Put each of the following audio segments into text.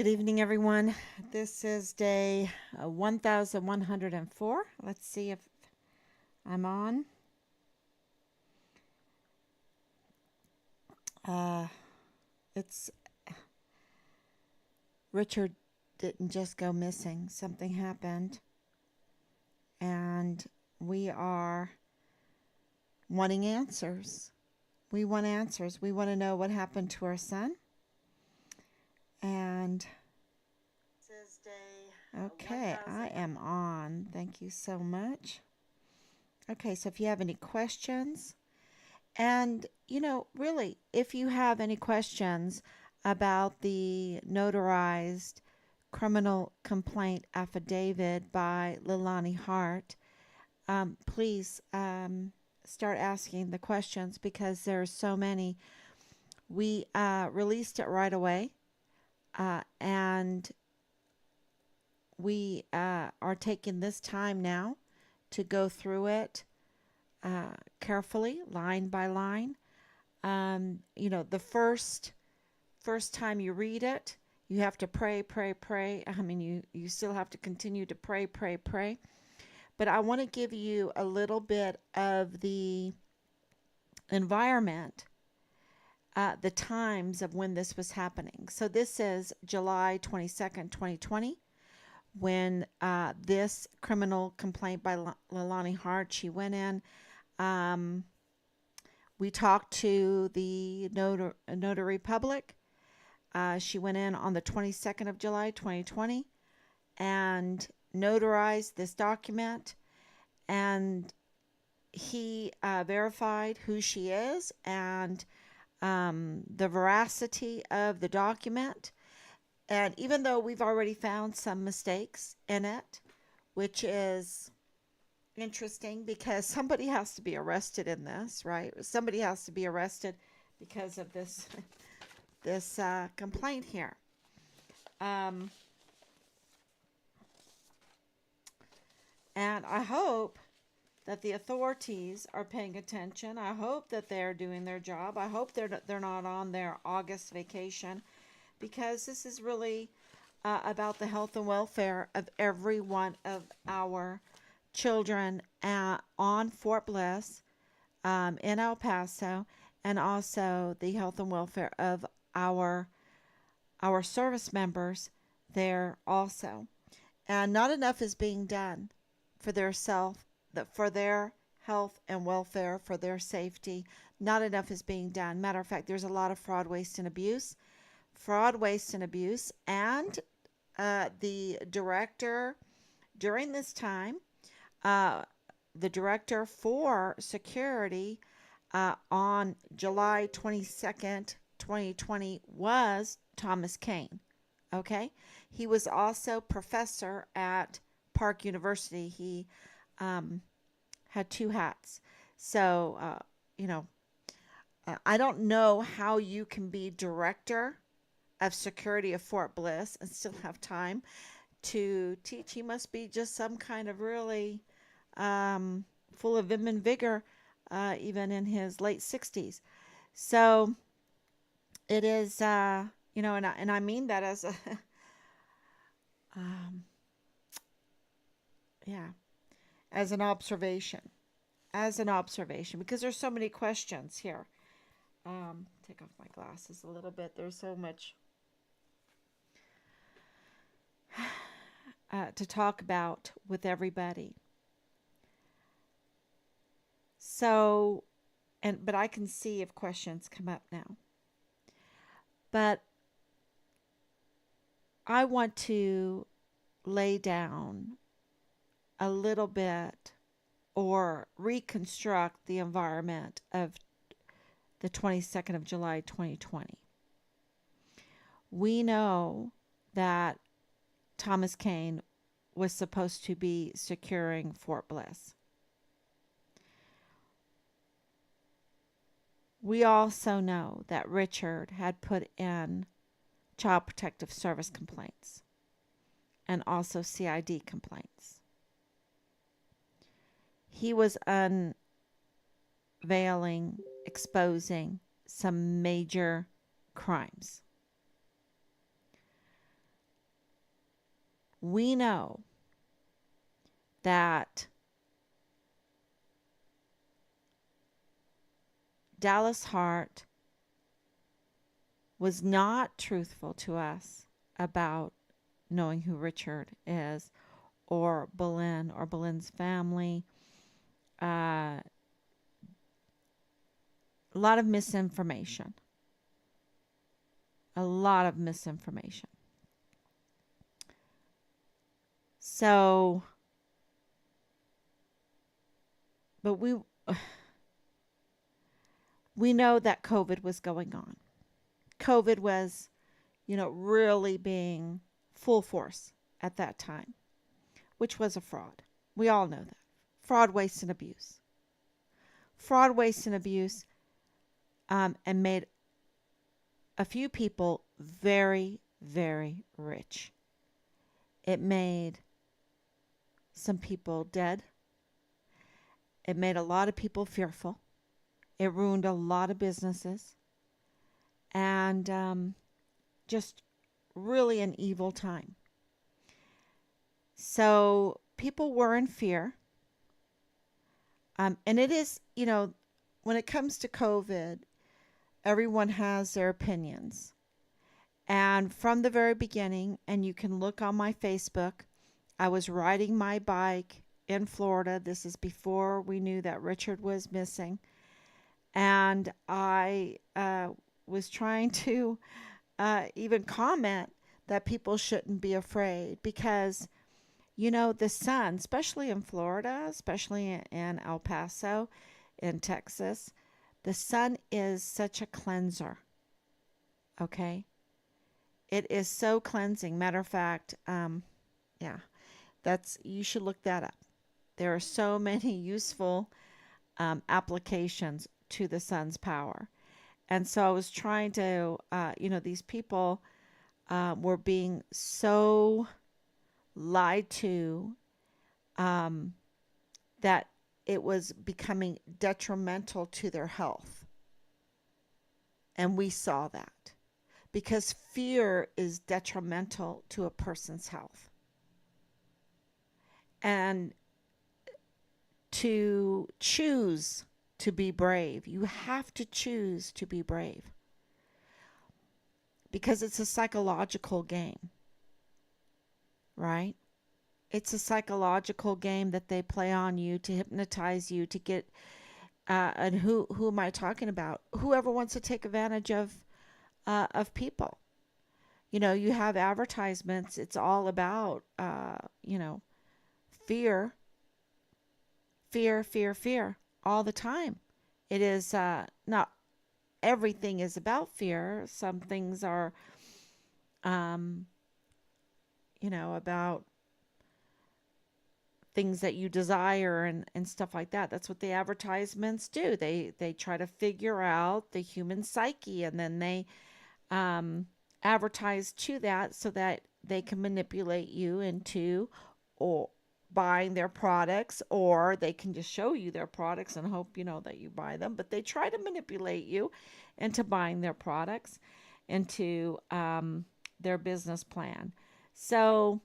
Good evening, everyone. This is day 1104. Let's see if I'm on. Uh, it's Richard didn't just go missing. Something happened, and we are wanting answers. We want answers. We want to know what happened to our son. And this is day. Okay, I am on. Thank you so much. Okay, so if you have any questions, and really, if you have any questions about the notarized criminal complaint affidavit by Lilani Hart, please start asking the questions because there's so many. We released it right away, and we are taking this time now to go through it carefully, line by line. The first time you read it, you have to pray, pray, pray. I mean, you still have to continue to pray, pray, pray. But I want to give you a little bit of the environment, the times of when this was happening. So this is July 22nd, 2020, when this criminal complaint by Lilani Hart, she went in. We talked to the notary public. She went in on the 22nd of July, 2020, and notarized this document. And he verified who she is and the veracity of the document. And even though we've already found some mistakes in it, which is interesting because somebody has to be arrested in this, right? Somebody has to be arrested because of this complaint here. And I hope that the authorities are paying attention. I hope that they're doing their job. I hope they're not on their August vacation, because this is really about the health and welfare of every one of our children on Fort Bliss, in El Paso, and also the health and welfare of our service members there also. And not enough is being done for for their health and welfare, for their safety. Not enough is being done. Matter of fact, there's a lot of fraud, waste, and abuse. And the director during this time, the director for security on July 22nd, 2020 was Thomas Kane. Okay. He was also professor at Park University. He had two hats. So, I don't know how you can be director of security of Fort Bliss and still have time to teach. He must be just some kind of really full of vim and vigor, even in his late 60s. So it is, and I mean that as a, um, yeah, as an observation, because there's so many questions here. Take off my glasses a little bit. There's so much to talk about with everybody. So, but I can see if questions come up now. But I want to lay down a little bit or reconstruct the environment of the 22nd of July, 2020. We know that Thomas Kane was supposed to be securing Fort Bliss. We also know that Richard had put in Child Protective Service complaints and also CID complaints. He was unveiling, exposing some major crimes. We know that Dallas Hart was not truthful to us about knowing who Richard is, or Boleyn's family. A lot of misinformation. A lot of misinformation. So, but we know that COVID was going on. COVID was, really being full force at that time, which was a fraud. We all know that. Fraud, waste, and abuse. Fraud, waste, and abuse, and made a few people very, very rich. It made some people dead. It made a lot of people fearful. It ruined a lot of businesses. And just really an evil time. So people were in fear. And it is, when it comes to COVID, everyone has their opinions. And from the very beginning, and you can look on my Facebook, I was riding my bike in Florida. This is before we knew that Richard was missing. And I was trying to even comment that people shouldn't be afraid because, the sun, especially in Florida, especially in El Paso, in Texas, the sun is such a cleanser. Okay? It is so cleansing. Matter of fact, yeah, you should look that up. There are so many useful applications to the sun's power. And so I was trying to, these people were being so lied to that it was becoming detrimental to their health. And we saw that because fear is detrimental to a person's health. And to choose to be brave, you have to choose to be brave because it's a psychological game, right? It's a psychological game that they play on you to hypnotize you to get, and who am I talking about? Whoever wants to take advantage of people. You have advertisements. It's all about, fear, fear, fear, fear all the time. It is not everything is about fear. Some things are, about things that you desire and stuff like that. That's what the advertisements do. They try to figure out the human psyche, and then they advertise to that so that they can manipulate you into or buying their products, or they can just show you their products and hope that you buy them. But they try to manipulate you into buying their products, into their business plan. So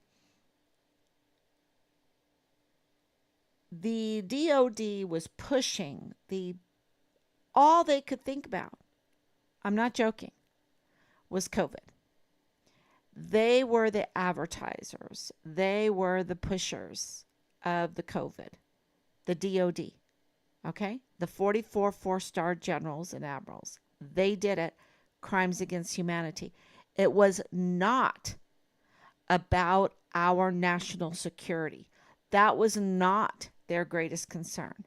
the DOD was pushing all they could think about, I'm not joking, was COVID. They were the advertisers. They were the pushers of the COVID, the DOD, okay? The 44 four-star generals and admirals. They did it. Crimes against humanity. It was not about our national security. That was not their greatest concern.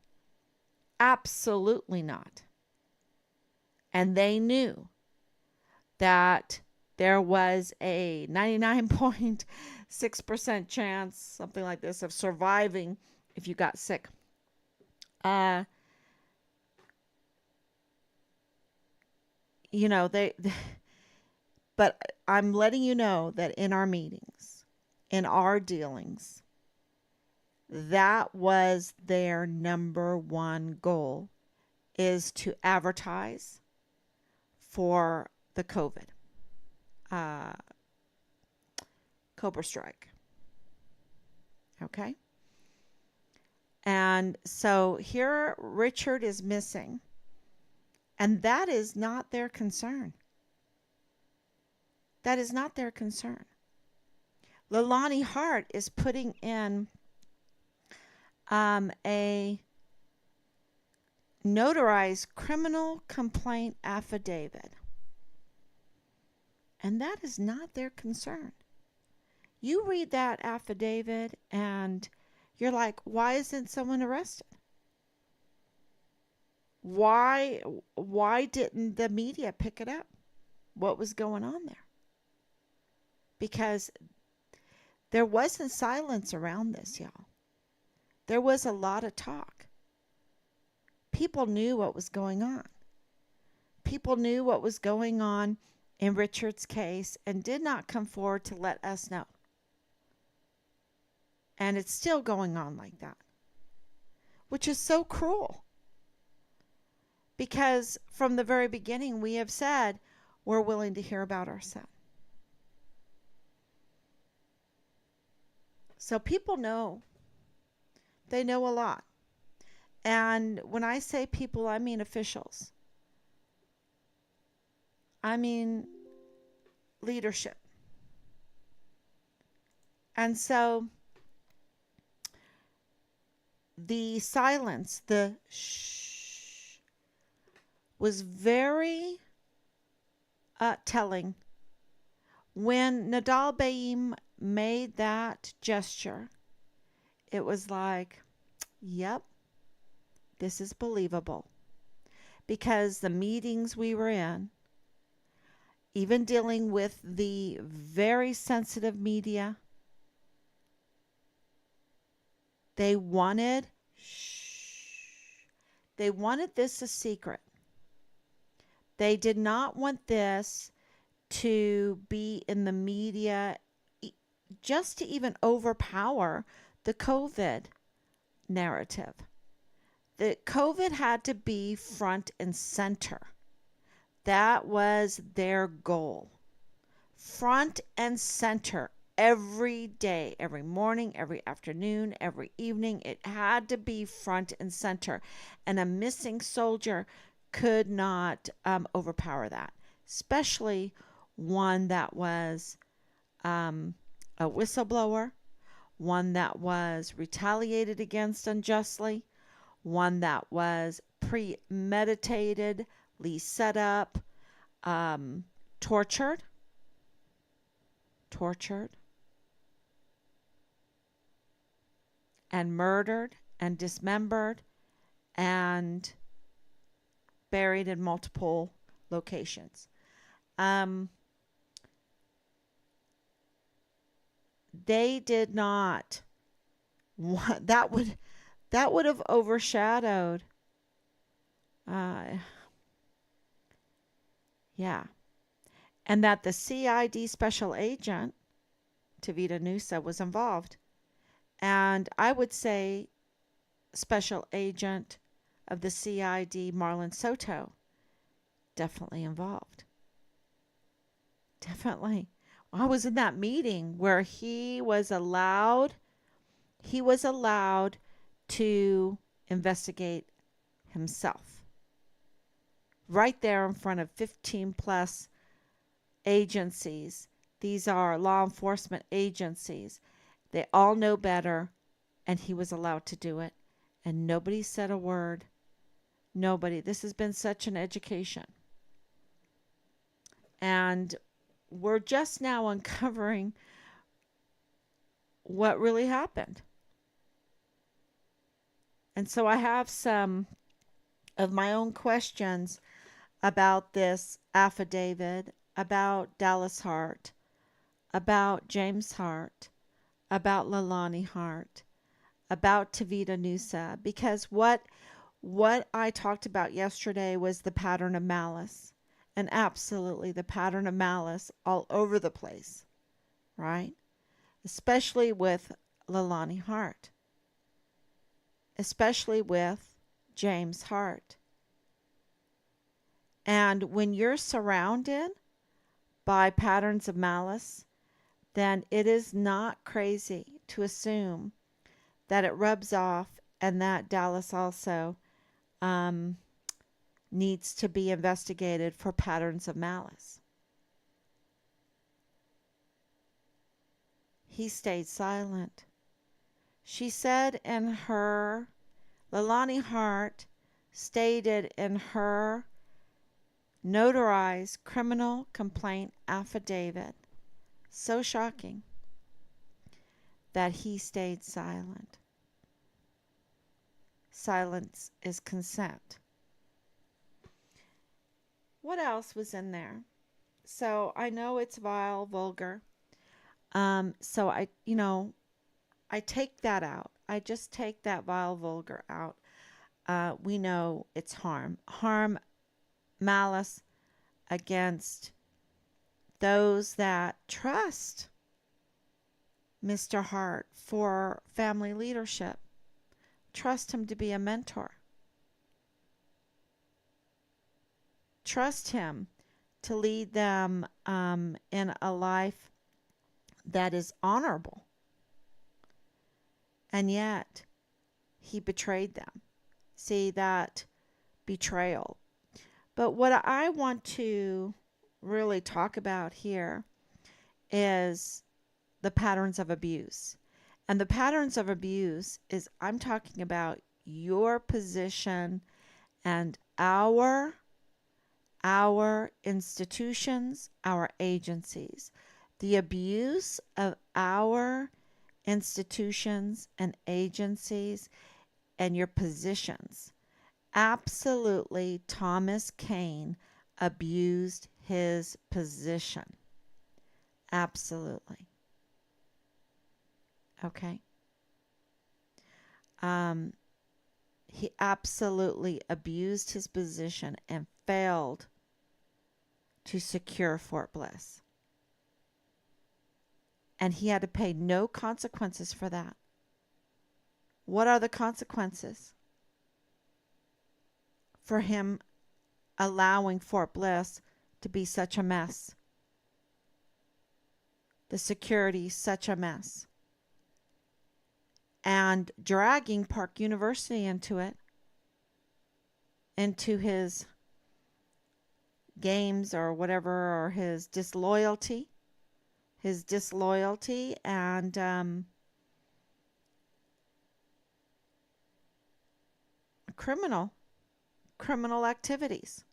Absolutely not. And they knew that there was a 99.6% chance, something like this, of surviving if you got sick. But I'm letting you know that in our meetings, in our dealings, that was their number one goal, is to advertise for the COVID Cobra Strike. Okay. And so here Richard is missing, and that is not their concern. That is not their concern. Leilani Hart is putting in a notarized criminal complaint affidavit, and that is not their concern. You read that affidavit and you're like, why isn't someone arrested? Why didn't the media pick it up? What was going on there? Because there wasn't silence around this, y'all. There was a lot of talk. People knew what was going on. People knew what was going on in Richard's case and did not come forward to let us know. And it's still going on like that, which is so cruel. Because from the very beginning, we have said we're willing to hear about our son. So people know. They know a lot. And when I say people, I mean officials. I mean leadership. And so the silence, the shh, was very telling. When Nadal Baim made that gesture, it was like, yep, this is believable. Because the meetings we were in, even dealing with the very sensitive media, they wanted this a secret. They did not want this to be in the media just to even overpower the COVID narrative. The COVID had to be front and center. That was their goal. Front and center every day, every morning, every afternoon, every evening. It had to be front and center. And a missing soldier could not overpower that, especially one that was a whistleblower, one that was retaliated against unjustly, one that was premeditatedly set up, tortured, and murdered and dismembered and buried in multiple locations. They did not want that would have overshadowed yeah. And that the CID special agent Tavita Nusa was involved. And I would say special agent of the CID Marlon Soto definitely involved. Definitely. I was in that meeting where he was allowed to investigate himself. Right there in front of 15 plus agencies. These are law enforcement agencies. They all know better, and he was allowed to do it. And nobody said a word. Nobody. This has been such an education. And we're just now uncovering what really happened. And so I have some of my own questions about this affidavit, about Dallas Hart, about James Hart, about Leilani Hart, about Tavita Nusa, because what I talked about yesterday was the pattern of malice, and absolutely the pattern of malice all over the place, right? Especially with Leilani Hart, especially with James Hart. And when you're surrounded by patterns of malice, then it is not crazy to assume that it rubs off, and that Dallas also um, needs to be investigated for patterns of malice. He stayed silent. She said in her, Leilani Hart stated in her notarized criminal complaint affidavit, so shocking, that he stayed silent. Silence is consent. What else was in there? So I know it's vile, vulgar. So I take that out. I just take that vile, vulgar out. We know it's harm, malice against those that trust Mr. Hart for family leadership. Trust him to be a mentor. Trust him to lead them in a life that is honorable. And yet, he betrayed them. See that betrayal. But what I want to really talk about here is the patterns of abuse. And the patterns of abuse is, I'm talking about your position and our institutions, our agencies. The abuse of our institutions and agencies and your positions. Absolutely, Thomas Paine abused his position. Absolutely. Okay. He absolutely abused his position and failed to secure Fort Bliss. And he had to pay no consequences for that. What are the consequences for him allowing Fort Bliss to be such a mess? The security, such a mess. And dragging Park University into it, into his games or whatever, or his disloyalty and criminal activities.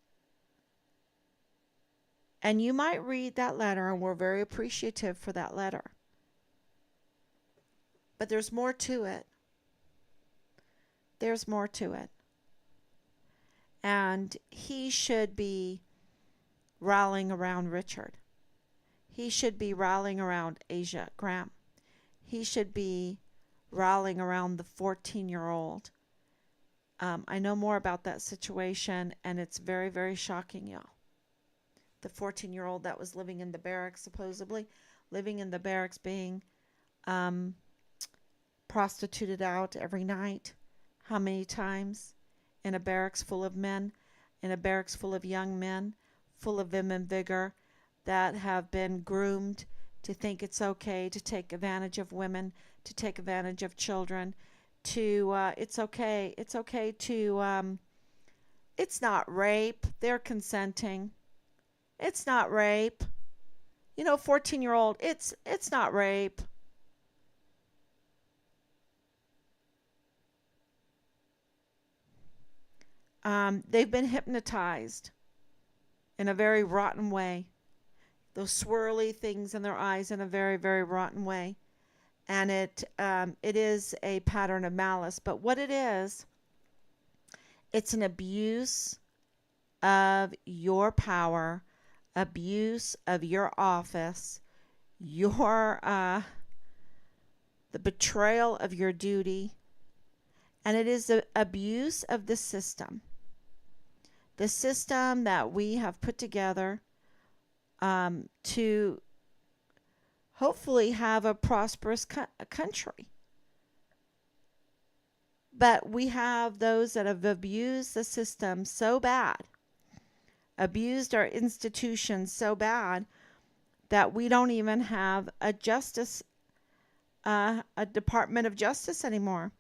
And you might read that letter, and we're very appreciative for that letter. But there's more to it. There's more to it. And he should be rallying around Richard. He should be rallying around Asia Graham. He should be rallying around the 14-year-old. I know more about that situation, and it's very, very shocking, y'all. The 14-year-old that was living in the barracks, supposedly living in the barracks, being prostituted out every night. How many times? In a barracks full of men, in a barracks full of young men, full of vim and vigor, that have been groomed to think it's okay to take advantage of women, to take advantage of children, to it's okay to it's not rape, they're consenting. It's not rape. 14-year-old, it's not rape. They've been hypnotized in a very rotten way. Those swirly things in their eyes in a very, very rotten way. And it is a pattern of malice. But what it is, it's an abuse of your power, abuse of your office, your the betrayal of your duty, and it is the abuse of the system that we have put together to hopefully have a prosperous country. But we have those that have abused the system so bad, abused our institutions so bad, that we don't even have a justice a Department of Justice anymore.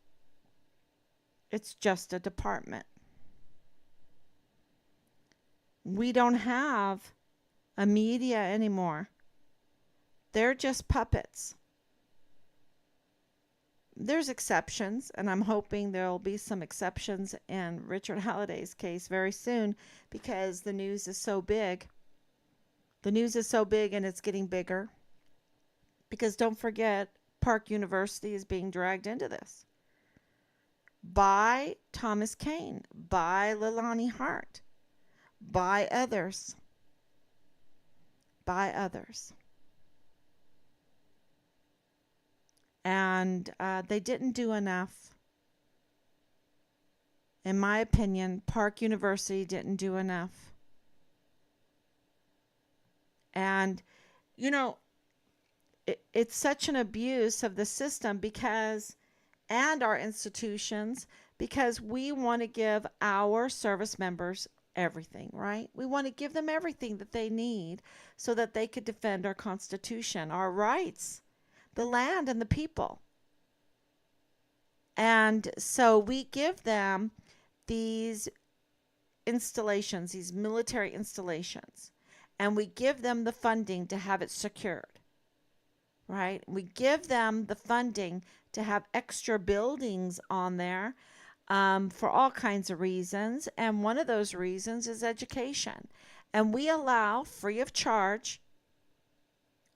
It's just a department. We don't have a media anymore. They're just puppets. There's exceptions, and I'm hoping there'll be some exceptions in Richard Halliday's case very soon because the news is so big. The news is so big and it's getting bigger. Because don't forget, Park University is being dragged into this by Thomas Kane, by Leilani Hart, by others. By others. And they didn't do enough. In my opinion, Park University didn't do enough. And, you know, it's such an abuse of the system because, and our institutions, because we want to give our service members everything, right? We want to give them everything that they need so that they could defend our Constitution, our rights, the land, and the people. And so we give them these installations, these military installations, and we give them the funding to have it secured, right? We give them the funding to have extra buildings on there for all kinds of reasons. And one of those reasons is education. And we allow free of charge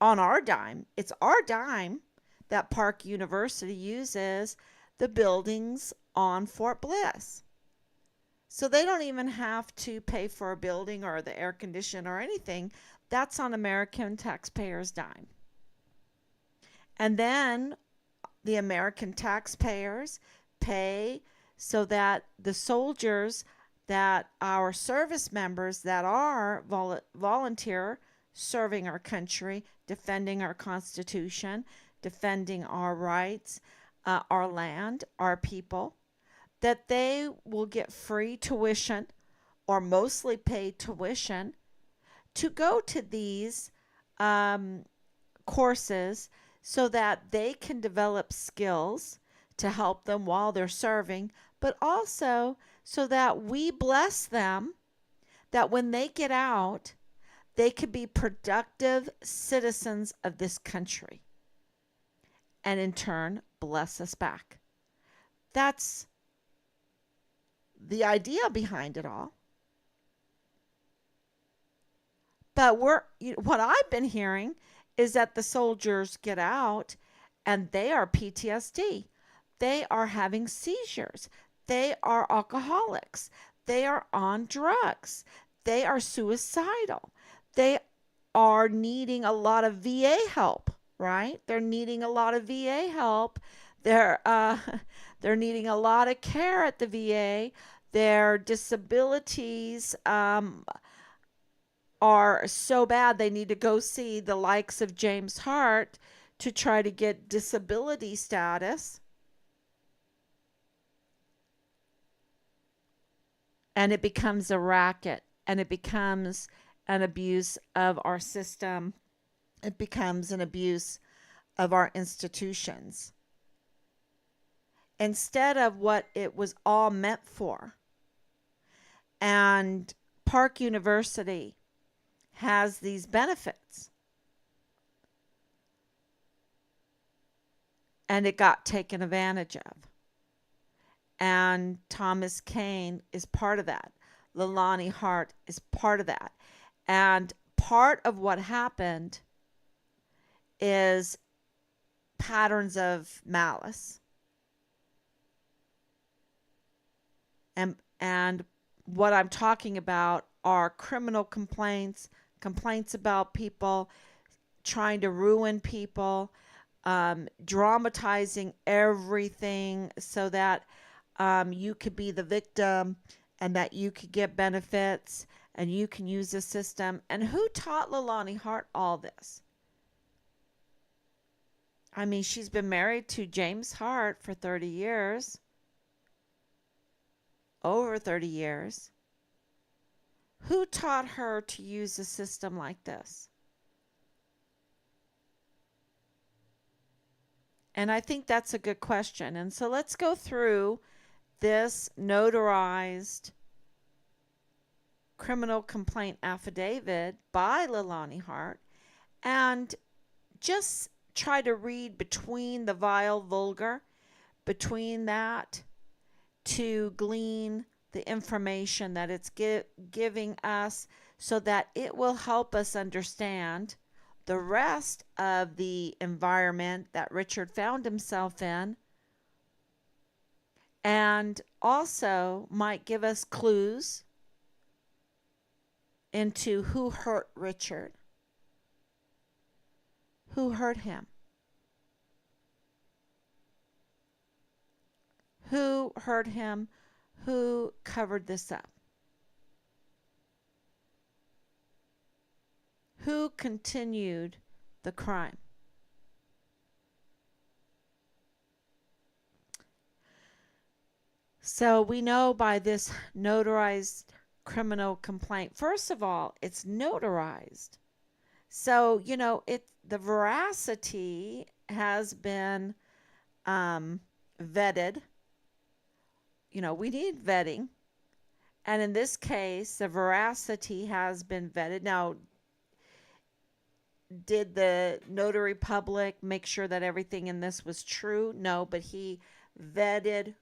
on our dime. It's our dime that Park University uses the buildings on Fort Bliss. So they don't even have to pay for a building or the air condition or anything. That's on American taxpayers' dime. And then the American taxpayers pay so that the soldiers, that our service members that are volunteer serving our country, defending our Constitution, defending our rights, our land, our people, that they will get free tuition or mostly paid tuition to go to these courses so that they can develop skills to help them while they're serving, but also so that we bless them, that when they get out, they could be productive citizens of this country and in turn bless us back. That's the idea behind it all. But what I've been hearing is that the soldiers get out and they are PTSD. They are having seizures. They are alcoholics. They are on drugs. They are suicidal. They are needing a lot of VA help, right? They're needing a lot of VA help. They're needing a lot of care at the VA. Their disabilities are so bad they need to go see the likes of James Hart to try to get disability status. And it becomes a racket, and it becomes an abuse of our system. It becomes an abuse of our institutions instead of what it was all meant for. And Park University has these benefits, and it got taken advantage of. And Thomas Kane is part of that. Leilani Hart is part of that. And part of what happened is patterns of malice. And what I'm talking about are criminal complaints, complaints about people trying to ruin people, dramatizing everything so that you could be the victim and that you could get benefits and you can use the system. And who taught Leilani Hart all this? I mean, she's been married to James Hart for 30 years, over 30 years. Who taught her to use a system like this? And I think that's a good question. And so let's go through this notarized criminal complaint affidavit by Leilani Hart and just try to read between the vile, vulgar, between that to glean the information that it's giving us so that it will help us understand the rest of the environment that Richard found himself in, and also might give us clues into who hurt Richard, who hurt him, who hurt him, who covered this up, who continued the crime. So we know by this notarized criminal complaint, first of all, it's notarized. So, the veracity has been vetted. We need vetting. And in this case, the veracity has been vetted. Now, did the notary public make sure that everything in this was true? No, but he vetted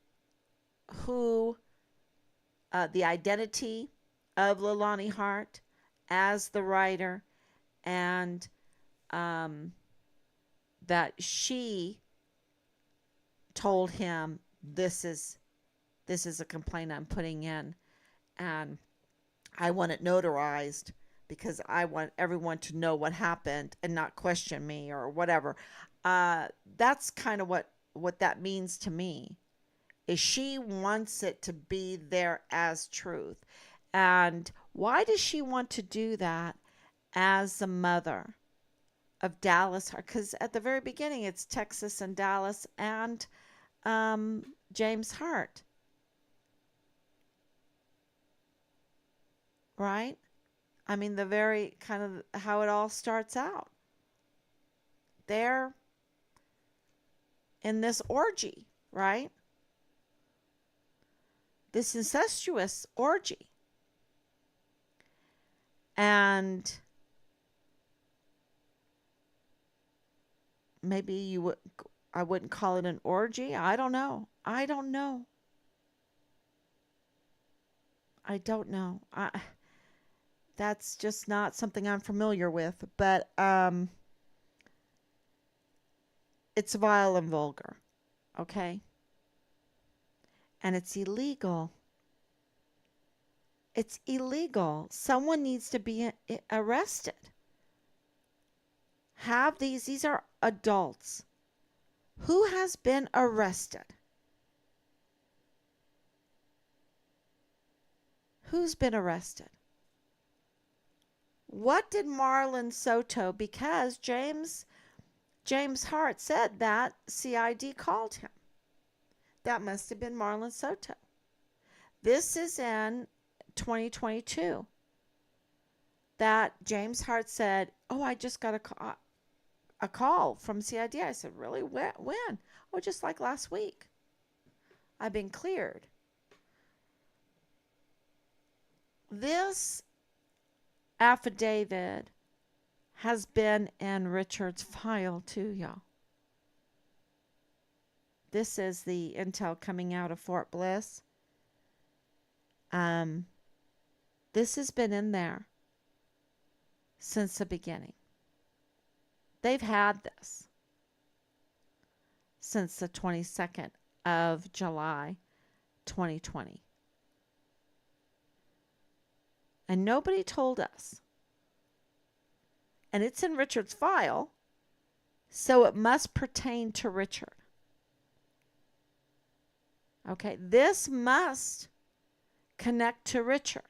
who, the identity of Leilani Hart as the writer, and that she told him, this is a complaint I'm putting in, and I want it notarized because I want everyone to know what happened and not question me or whatever. That's kind of what that means to me, is she wants it to be there as truth. And why does she want to do that as the mother of Dallas? Because at the very beginning, it's Texas and Dallas and James Hart, right? I mean, the very kind of how it all starts out. They're in this orgy, right? This incestuous orgy. And maybe I wouldn't call it an orgy. I don't know. I don't know. That's just not something I'm familiar with, but it's vile and vulgar, okay? And it's illegal. It's illegal. Someone needs to be arrested. These are adults. Who has been arrested? Who's been arrested? What did Marlon Soto, because James Hart said that CID called him. That must have been Marlon Soto. This is in 2022 that James Hart said, "Oh, I just got a call from CID." I said, "Really? When?" "Oh, just like last week. I've been cleared." This affidavit has been in Richard's file too, y'all. This is the intel coming out of Fort Bliss. This has been in there since the beginning. They've had this since the 22nd of July, 2020. And nobody told us. And it's in Richard's file, so it must pertain to Richard. Okay, this must connect to Richard,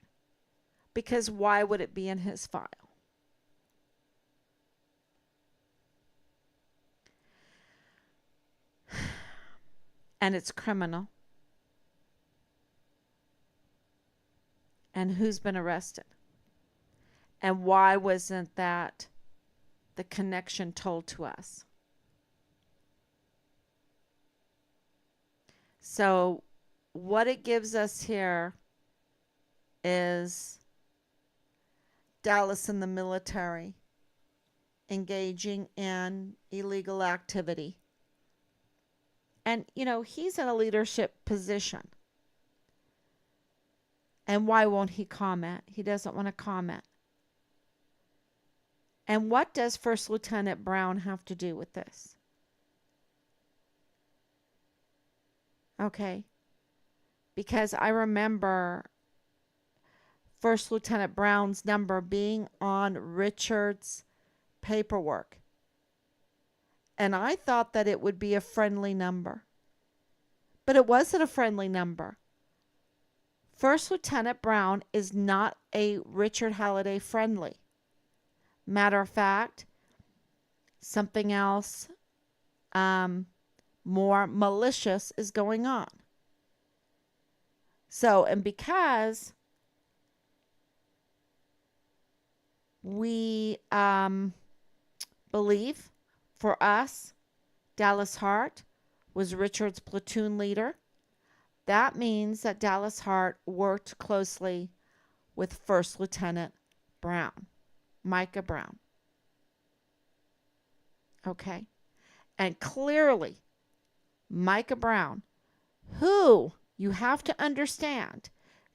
because why would it be in his file? And it's criminal. And who's been arrested? And why wasn't that the connection told to us? So, what it gives us here is Dallas in the military engaging in illegal activity. And, he's in a leadership position. And why won't he comment? He doesn't want to comment. And what does First Lieutenant Brown have to do with this? Okay. Because I remember First Lieutenant Brown's number being on Richard's paperwork. And I thought that it would be a friendly number. But it wasn't a friendly number. First Lieutenant Brown is not a Richard Halliday friendly. Matter of fact, something else more malicious is going on. So, and because we believe, for us, Dallas Hart was Richard's platoon leader, that means that Dallas Hart worked closely with First Lieutenant Brown, Micah Brown. Okay? And clearly, Micah Brown, who you have to understand,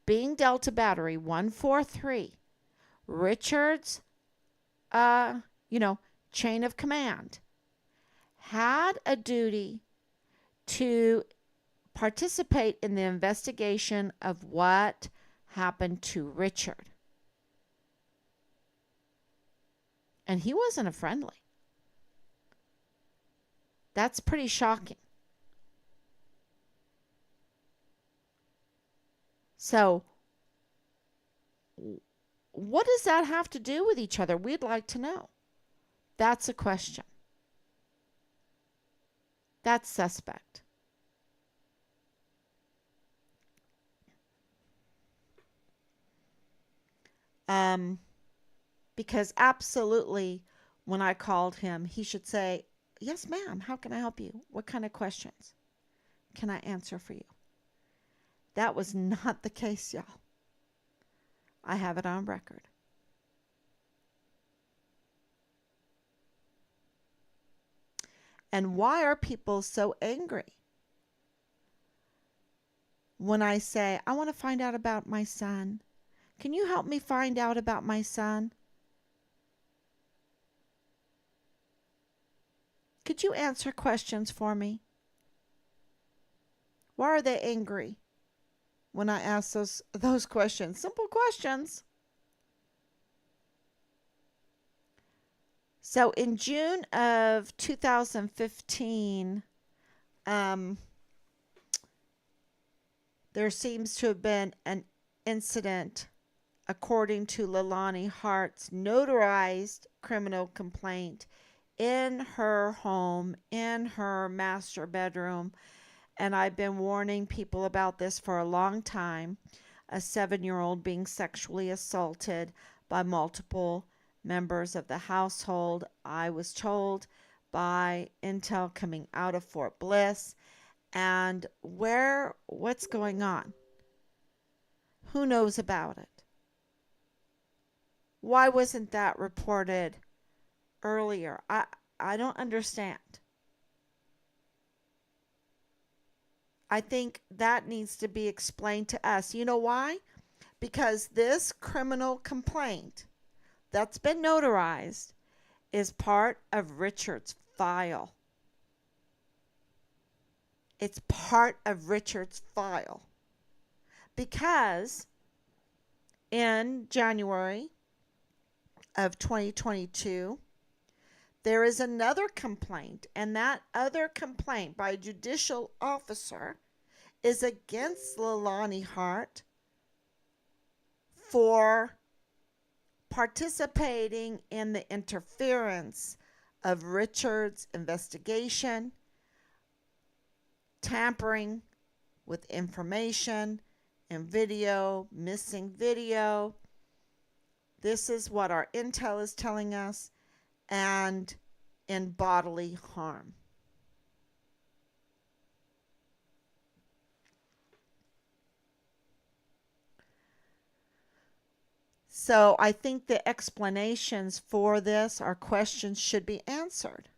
being Delta Battery 143, Richard's, chain of command, had a duty to participate in the investigation of what happened to Richard. And he wasn't a friendly. That's pretty shocking. So, what does that have to do with each other? We'd like to know. That's a question. That's suspect. Because absolutely, when I called him, he should say, "Yes, ma'am, how can I help you? What kind of questions can I answer for you?" That was not the case, y'all. I have it on record. And why are people so angry when I say, "I want to find out about my son. Can you help me find out about my son? Could you answer questions for me?" Why are they angry when I ask those questions? Simple questions. So in June of 2015, there seems to have been an incident, according to Leilani Hart's notarized criminal complaint, in her home, in her master bedroom. And I've been warning people about this for a long time. A 7-year-old being sexually assaulted by multiple members of the household. I was told by intel coming out of Fort Bliss. And what's going on? Who knows about it? Why wasn't that reported earlier? I don't understand. I think that needs to be explained to us. You know why? Because this criminal complaint that's been notarized is part of Richard's file. It's part of Richard's file. Because in January of 2022, there is another complaint, and that other complaint by a judicial officer is against Leilani Hart for participating in the interference of Richard's investigation, tampering with information and video, missing video. This is what our intel is telling us, and in bodily harm. So I think the explanations for this or questions should be answered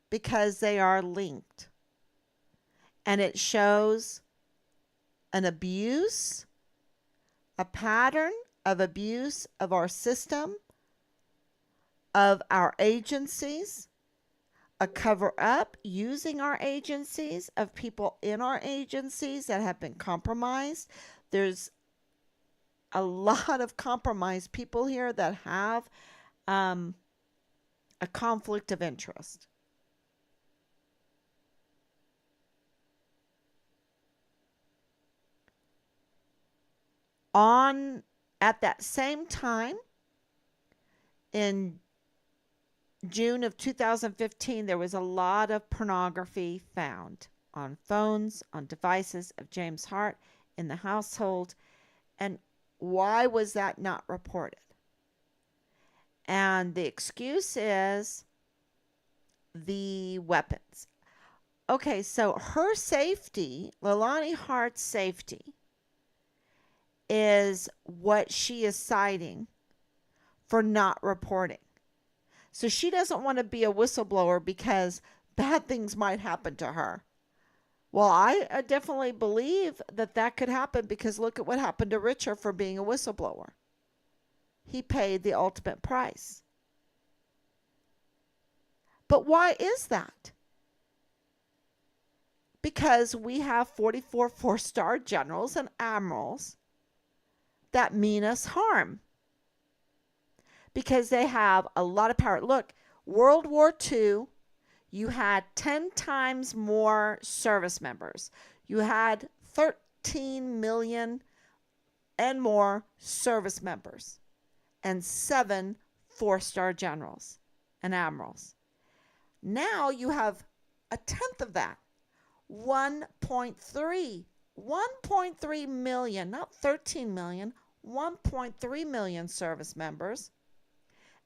because they are linked. And it shows an abuse, a pattern of abuse of our system, of our agencies, a cover up using our agencies, of people in our agencies that have been compromised. There's a lot of compromised people here that have a conflict of interest. On at that same time, in June of 2015, there was a lot of pornography found on phones, on devices of James Hart in the household. And why was that not reported? And the excuse is the weapons. Okay, so her safety, Leilani Hart's safety, is what she is citing for not reporting. So she doesn't want to be a whistleblower because bad things might happen to her. Well, I definitely believe that that could happen because look at what happened to Richard for being a whistleblower. He paid the ultimate price. But why is that? Because we have 44 four-star generals and admirals that mean us harm. Because they have a lot of power. Look, World War II, you had 10 times more service members. You had 13 million and more service members and 7 four-star generals and admirals. Now you have a tenth of that, 1.3 million, not 13 million, 1.3 million service members.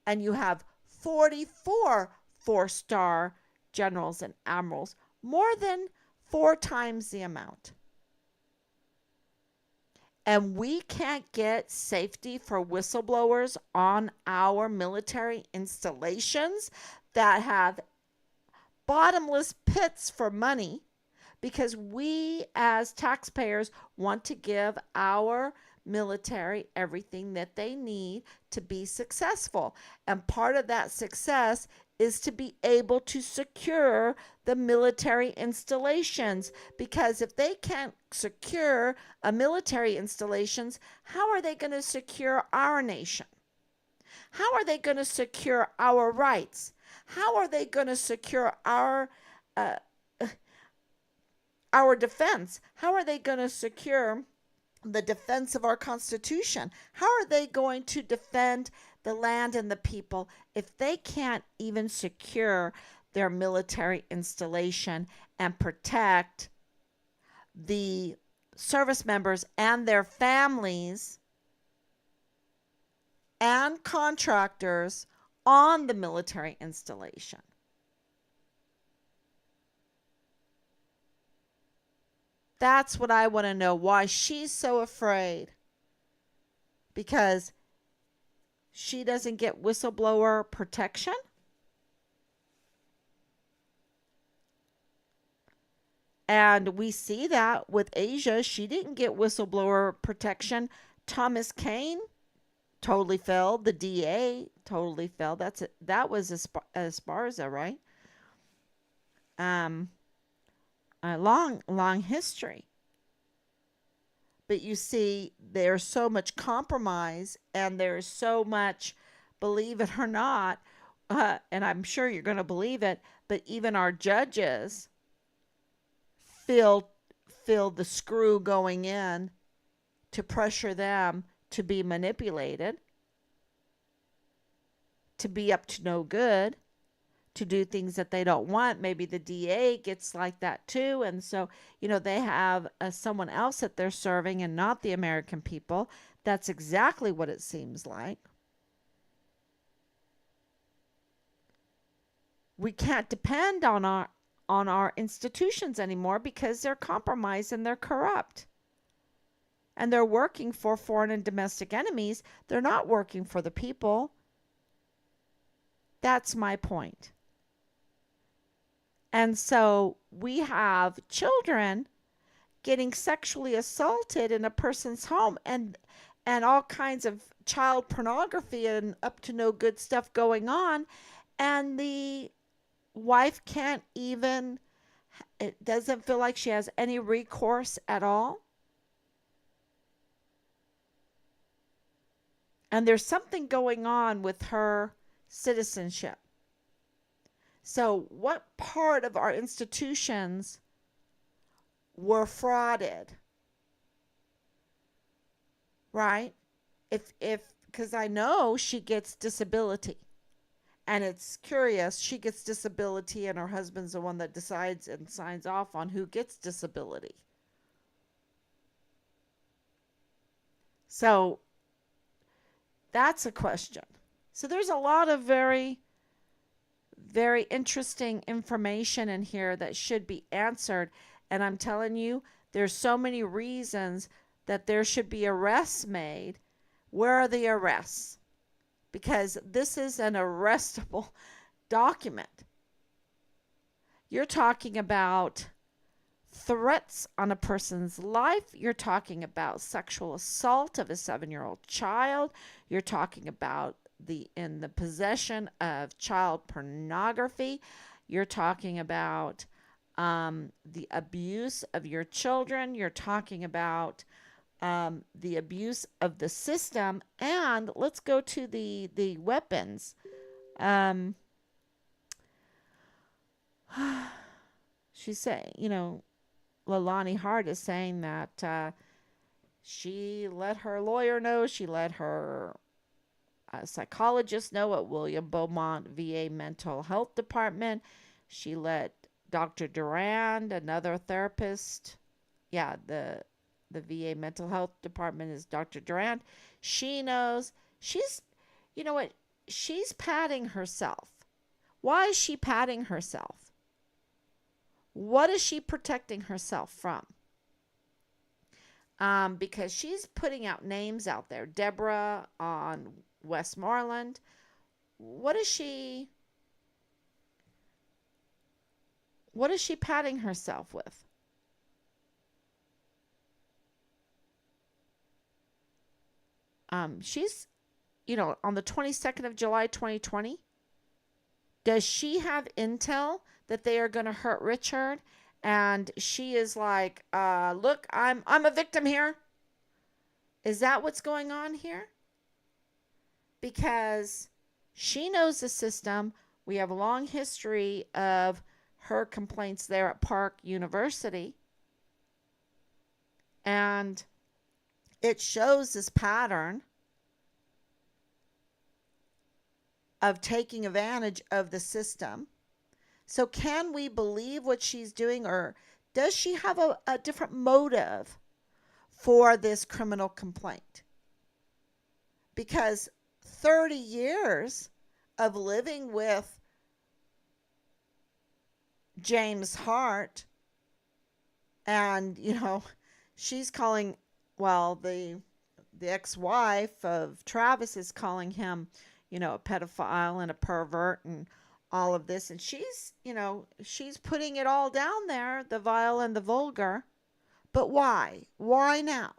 And you have 44 four-star generals and admirals, more than 4 times the amount. And we can't get safety for whistleblowers on our military installations that have bottomless pits for money because we as taxpayers want to give our military everything that they need to be successful. And part of that success is to be able to secure the military installations, because if they can't secure a military installations, how are they going to secure our nation? How are they going to secure our rights? How are they going to secure our defense? How are they going to secure the defense of our Constitution? How are they going to defend the land and the people if they can't even secure their military installation and protect the service members and their families and contractors on the military installation? That's what I want to know, why she's so afraid. Because she doesn't get whistleblower protection? And we see that with Asia. She didn't get whistleblower protection. Thomas Kane totally failed. The DA totally failed. That was Esparza, right? A long history. But you see, there's so much compromise and there's so much, believe it or not, and I'm sure you're going to believe it, but even our judges feel the screw going in to pressure them to be manipulated, to be up to no good, to do things that they don't want. Maybe the DA gets like that too. And so, they have someone else that they're serving and not the American people. That's exactly what it seems like. We can't depend on our institutions anymore because they're compromised and they're corrupt. and they're working for foreign and domestic enemies. They're not working for the people. That's my point. And so we have children getting sexually assaulted in a person's home, and all kinds of child pornography and up to no good stuff going on, and the wife can't even, it doesn't feel like she has any recourse at all. And there's something going on with her citizenship. So what part of our institutions were frauded, right? If because I know she gets disability, and it's curious, she gets disability and her husband's the one that decides and signs off on who gets disability. So that's a question. So there's a lot of very, very interesting information in here that should be answered. And I'm telling you, there's so many reasons that there should be arrests made. Where are the arrests? Because this is an arrestable document. You're talking about threats on a person's life. You're talking about sexual assault of a 7-year-old child. You're talking about in the possession of child pornography. You're talking about the abuse of your children. You're talking about the abuse of the system. And let's go to the weapons. She's saying, Lalani Hart is saying that she let her lawyer know, she let her psychologist know at William Beaumont VA Mental Health Department. She let Dr. Durand, another therapist, yeah, the VA Mental Health Department is Dr. Durand. She knows. You know what? She's patting herself. Why is she patting herself? What is she protecting herself from? Because she's putting out names out there. Deborah on Westmoreland. What is she patting herself with? She's, on the 22nd of July, 2020, does she have intel that they are going to hurt Richard? And she is like, look, I'm a victim here. Is that what's going on here? Because she knows the system. We have a long history of her complaints there at Park University. And it shows this pattern of taking advantage of the system. So can we believe what she's doing, or does she have a different motive for this criminal complaint? Because 30 years of living with James Hart, and she's calling, well, the ex-wife of Travis is calling him, a pedophile and a pervert and all of this, and she's putting it all down there, the vile and the vulgar. But why now?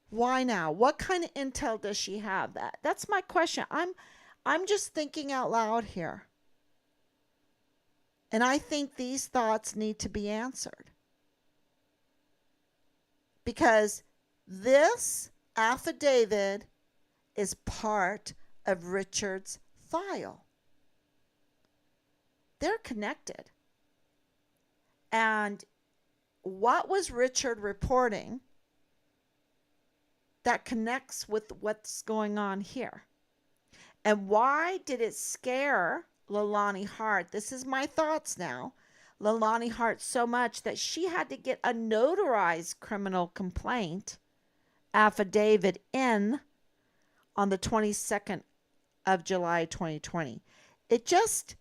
What kind of intel does she have? That's my question. I'm just thinking out loud here, and I think these thoughts need to be answered, because this affidavit is part of Richard's file. They're connected. And what was Richard reporting that connects with what's going on here? And why did it scare Lalani Hart? This is my thoughts now. Lalani Hart so much that she had to get a notarized criminal complaint affidavit in on the 22nd of July 2020. It just,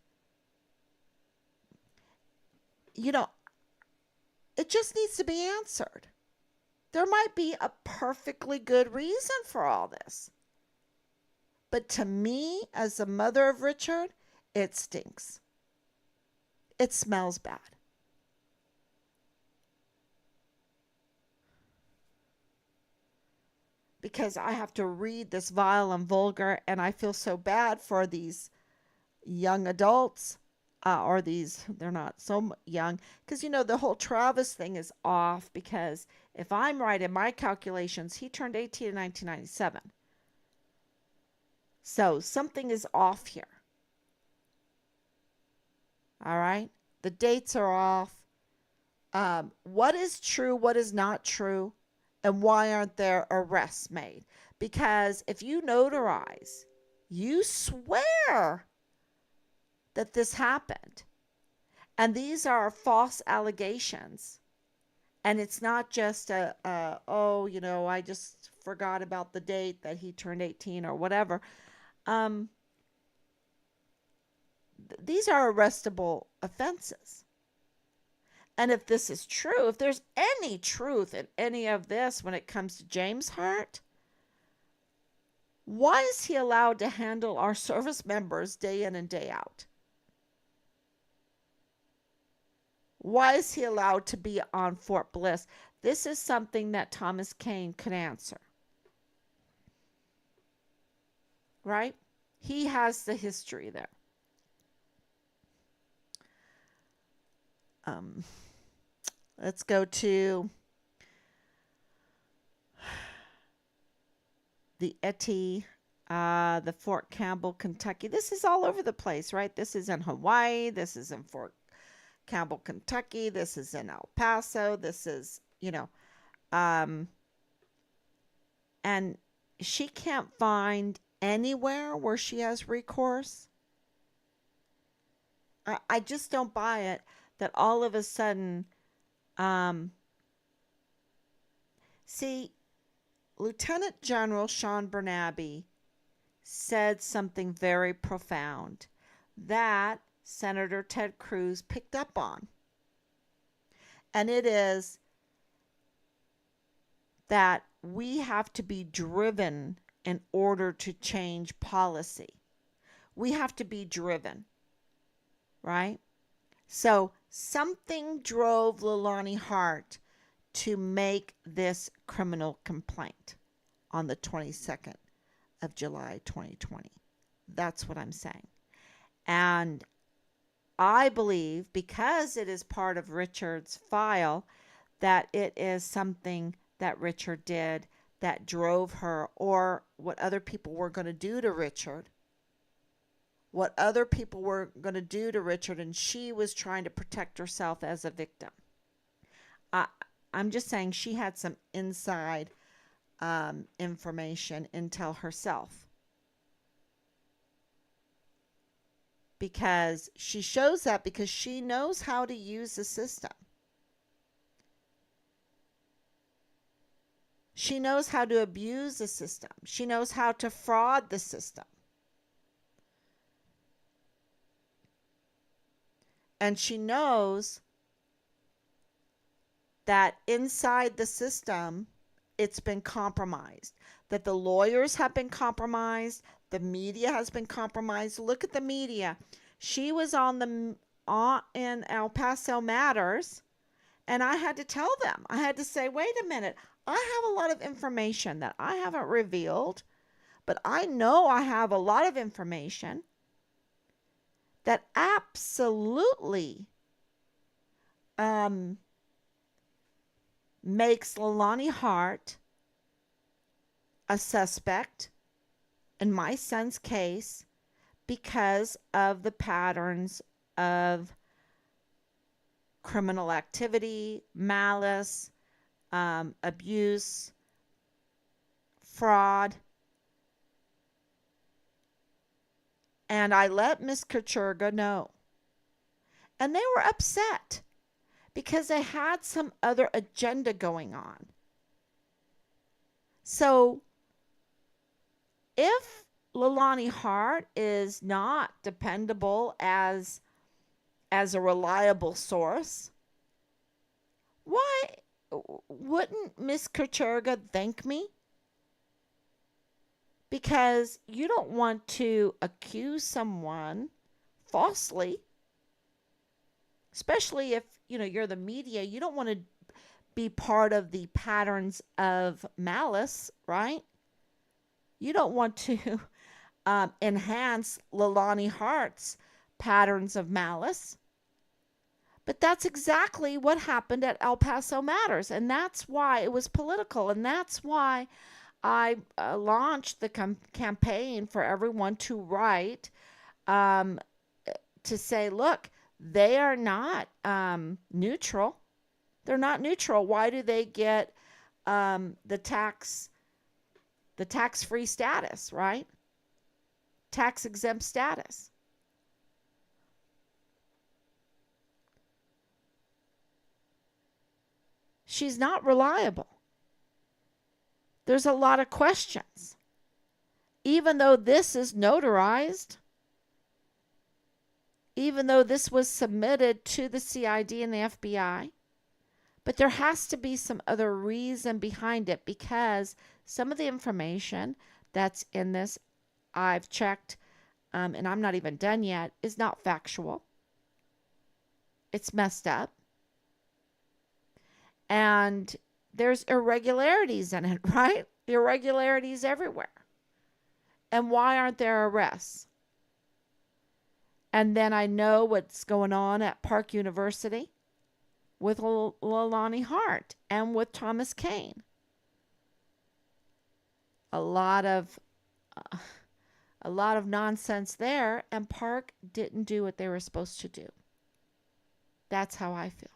it just needs to be answered. There might be a perfectly good reason for all this. But to me, as the mother of Richard, it stinks. It smells bad. Because I have to read this vile and vulgar, and I feel so bad for these young adults, or these, they're not so young, because the whole Travis thing is off, because if I'm right in my calculations, he turned 18 in 1997. So something is off here. All right. The dates are off. What is true, what is not true, and why aren't there arrests made? Because if you notarize, you swear that this happened, and these are false allegations, and it's not just I just forgot about the date that he turned 18 or whatever. These are arrestable offenses. And if this is true, if there's any truth in any of this when it comes to James Hart, why is he allowed to handle our service members day in and day out? Why is he allowed to be on Fort Bliss? This is something that Thomas Kane could answer. Right? He has the history there. Let's go to the Etty, the Fort Campbell, Kentucky. This is all over the place, right? This is in Hawaii. This is in Fort Campbell, Kentucky. This is in El Paso. This is, and she can't find anywhere where she has recourse. I just don't buy it that all of a sudden, see, Lieutenant General Sean Bernabe said something very profound that Senator Ted Cruz picked up on. And it is that we have to be driven in order to change policy. We have to be driven, right? So something drove Leilani Hart to make this criminal complaint on the 22nd of July 2020. That's what I'm saying. And I believe, because it is part of Richard's file, that it is something that Richard did that drove her, or what other people were going to do to Richard. What other people were going to do to Richard, and she was trying to protect herself as a victim. I'm just saying she had some inside information, intel herself. Because she shows up because she knows how to use the system. She knows how to abuse the system. She knows how to fraud the system. And she knows that inside the system, it's been compromised. That the lawyers have been compromised. The media has been compromised. Look at the media. She was in El Paso Matters, and I had to tell them. I had to say, wait a minute. I have a lot of information that I haven't revealed, but I know I have a lot of information that absolutely makes Leilani Hart a suspect in my son's case because of the patterns of criminal activity, malice, abuse, fraud. And I let Miss Kacherga know. And they were upset because they had some other agenda going on. So if Leilani Hart is not dependable as a reliable source, why wouldn't Miss Kacherga thank me? Because you don't want to accuse someone falsely, especially if you're the media. You don't want to be part of the patterns of malice, right? You don't want to enhance Lalani Hart's patterns of malice. But that's exactly what happened at El Paso Matters. And that's why it was political. And that's why I launched the campaign for everyone to write, um, to say, look, they are not neutral. They're not neutral. Why do they get the tax-free status, right? Tax exempt status. She's not reliable. There's a lot of questions. Even though this is notarized, even though this was submitted to the CID and the FBI, but there has to be some other reason behind it, because some of the information that's in this, I've checked, and I'm not even done yet, is not factual. It's messed up. And there's irregularities in it, right? Irregularities everywhere. And why aren't there arrests? And then I know what's going on at Park University with Lalani Hart and with Thomas Kane. A lot of nonsense there, and Park didn't do what they were supposed to do. That's how I feel.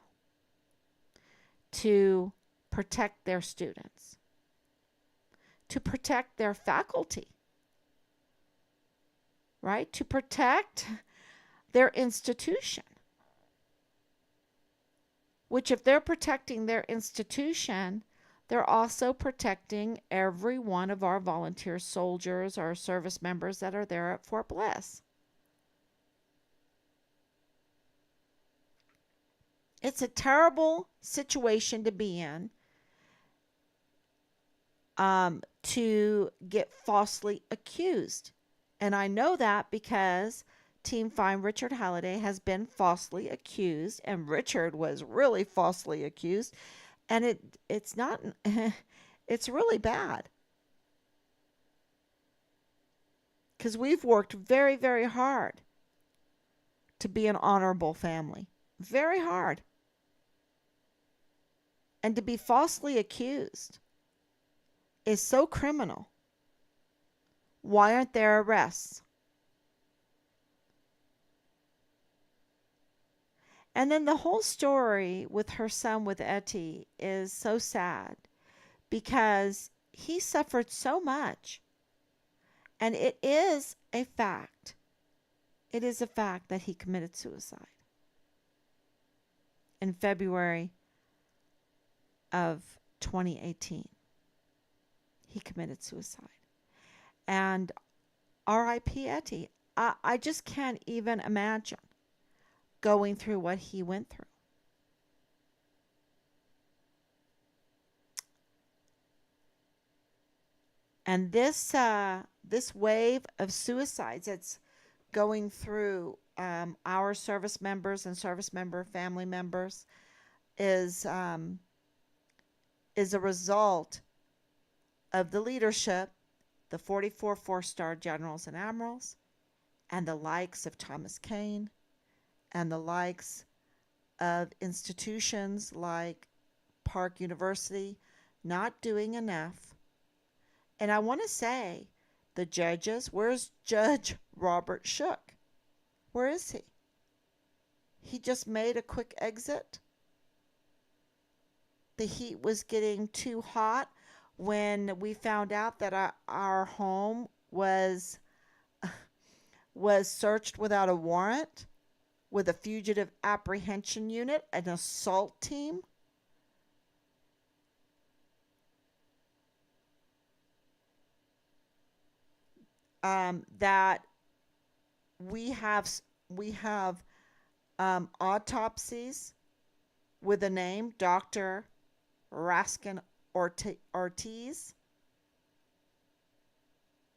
To protect their students, to protect their faculty, right? To protect their institution. Which, if they're protecting their institution, they're also protecting every one of our volunteer soldiers or service members that are there at Fort Bliss. It's a terrible situation to be in, to get falsely accused. And I know that because Team Fine Richard Halliday has been falsely accused, and Richard was really falsely accused, and it's not it's really bad, because we've worked very, very hard to be an honorable family. Very hard. And to be falsely accused is so criminal. Why aren't there arrests? And then the whole story with her son, with Etty, is so sad, because he suffered so much. And it is a fact. It is a fact that he committed suicide in February of 2018. He committed suicide. And R.I.P. Etty. I just can't even imagine going through what he went through. And this wave of suicides that's going through our service members and service member family members is a result of the leadership, the 44 four-star generals and admirals, and the likes of Thomas Kane, and the likes of institutions like Park University not doing enough. And I want to say, the judges, where's Judge Robert Shook? Where is he? He just made a quick exit. The heat was getting too hot when we found out that our home was searched without a warrant, with a fugitive apprehension unit, an assault team. That we have autopsies with a name, Dr. Raskin Ortiz?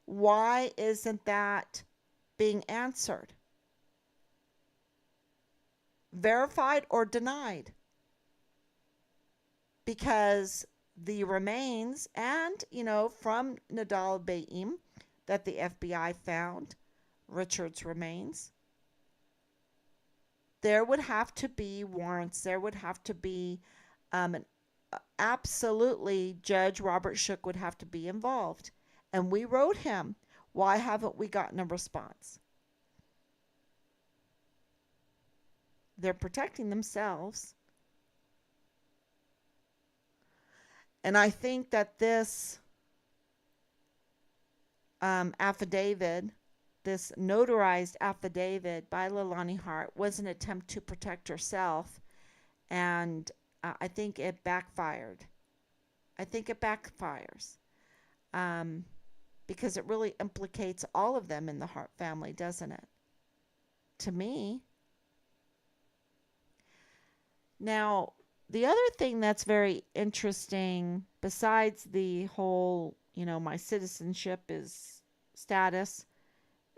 Why isn't that being answered? Verified or denied? Because the remains and, from Nadal Baim that the FBI found, Richard's remains, there would have to be warrants. There would have to be absolutely, Judge Robert Shook would have to be involved. And we wrote him, why haven't we gotten a response? They're protecting themselves. And I think that this affidavit, this notarized affidavit by Leilani Hart, was an attempt to protect herself. And I think it backfired. I think it backfires. Because it really implicates all of them in the Hart family, doesn't it? To me. Now, the other thing that's very interesting, besides the whole, my citizenship is status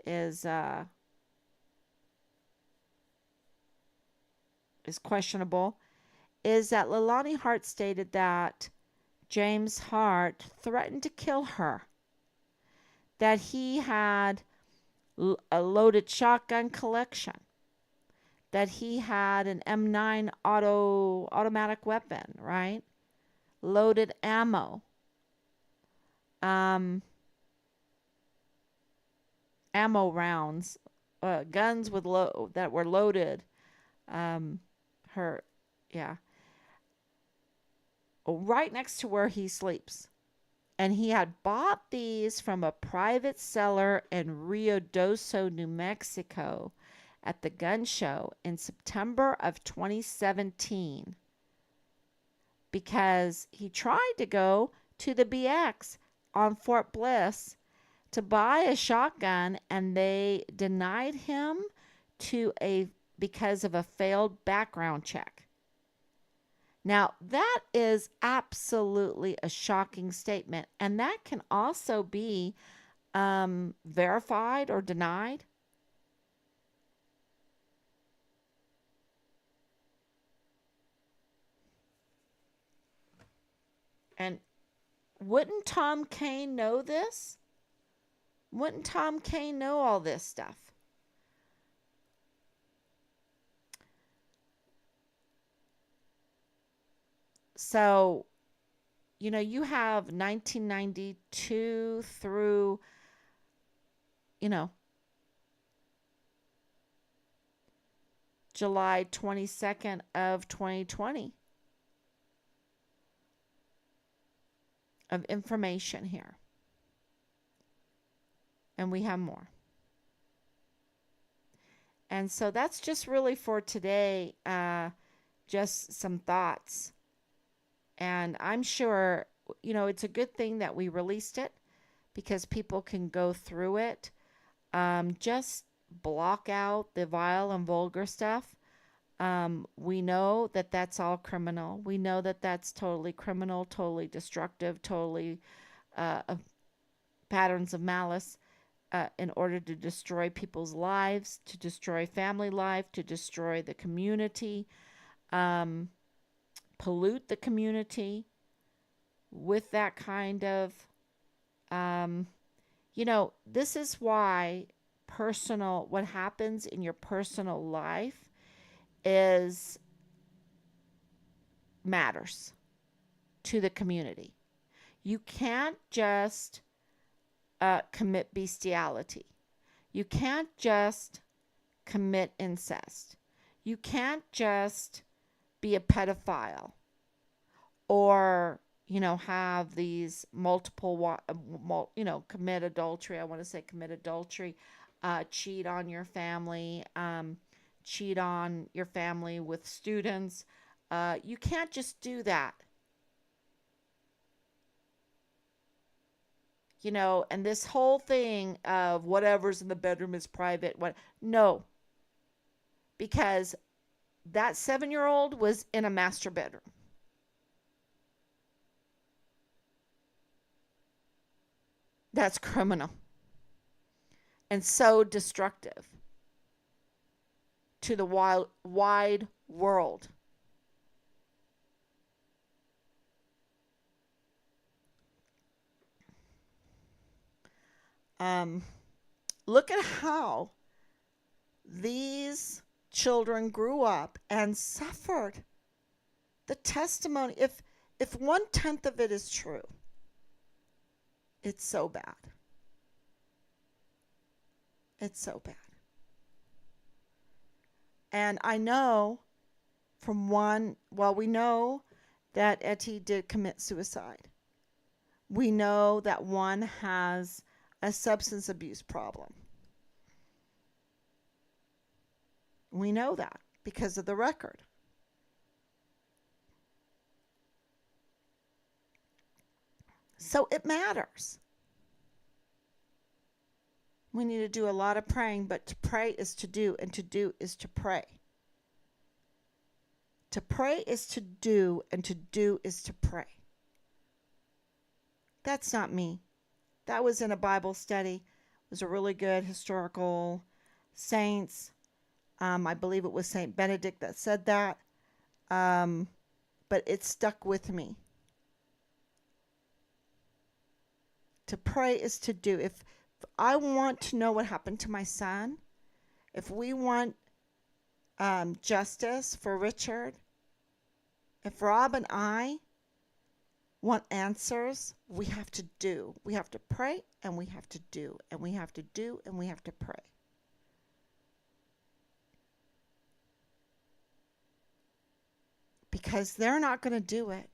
is questionable, is that Leilani Hart stated that James Hart threatened to kill her, that he had a loaded shotgun collection, that he had an M9 automatic weapon, right? Loaded ammo. Ammo rounds, guns with that were loaded. Yeah. Right next to where he sleeps. And he had bought these from a private seller in Ruidoso, New Mexico, at the gun show in September of 2017, because he tried to go to the BX on Fort Bliss to buy a shotgun, and they denied him because of a failed background check. Now, that is absolutely a shocking statement, and that can also be verified or denied. And wouldn't Tom Kane know this? Wouldn't Tom Kane know all this stuff? So, you have 1992 through, July 22nd of 2020 of information here. And we have more. And so that's just really for today, just some thoughts. And I'm sure, it's a good thing that we released it, because people can go through it. Just block out the vile and vulgar stuff. We know that that's all criminal. We know that that's totally criminal, totally destructive, totally patterns of malice in order to destroy people's lives, to destroy family life, to destroy the community, pollute the community with that kind of, this is why what happens in your personal life matters to the community. You can't just commit bestiality. You can't just commit incest. You can't just be a pedophile or, have these multiple, commit adultery. I want to say commit adultery, cheat on your family, cheat on your family with students. You can't just do that. And this whole thing of whatever's in the bedroom is private. No. Because that 7-year-old was in a master bedroom. that's criminal and so destructive to the wide world. Look at how these children grew up and suffered. The testimony, if 1/10 of it is true, it's so bad. It's so bad. And I know we know that Etty did commit suicide. We know that one has a substance abuse problem. We know that because of the record. So it matters. We need to do a lot of praying, but to pray is to do, and to do is to pray. To pray is to do, and to do is to pray. That's not me. That was in a Bible study. It was a really good historical saints. I believe it was Saint Benedict that said that. But it stuck with me. To pray is to do. If I want to know what happened to my son, if we want justice for Richard, if Rob and I want answers, we have to do. We have to pray, and we have to do, and we have to do, and we have to pray. Because they're not going to do it.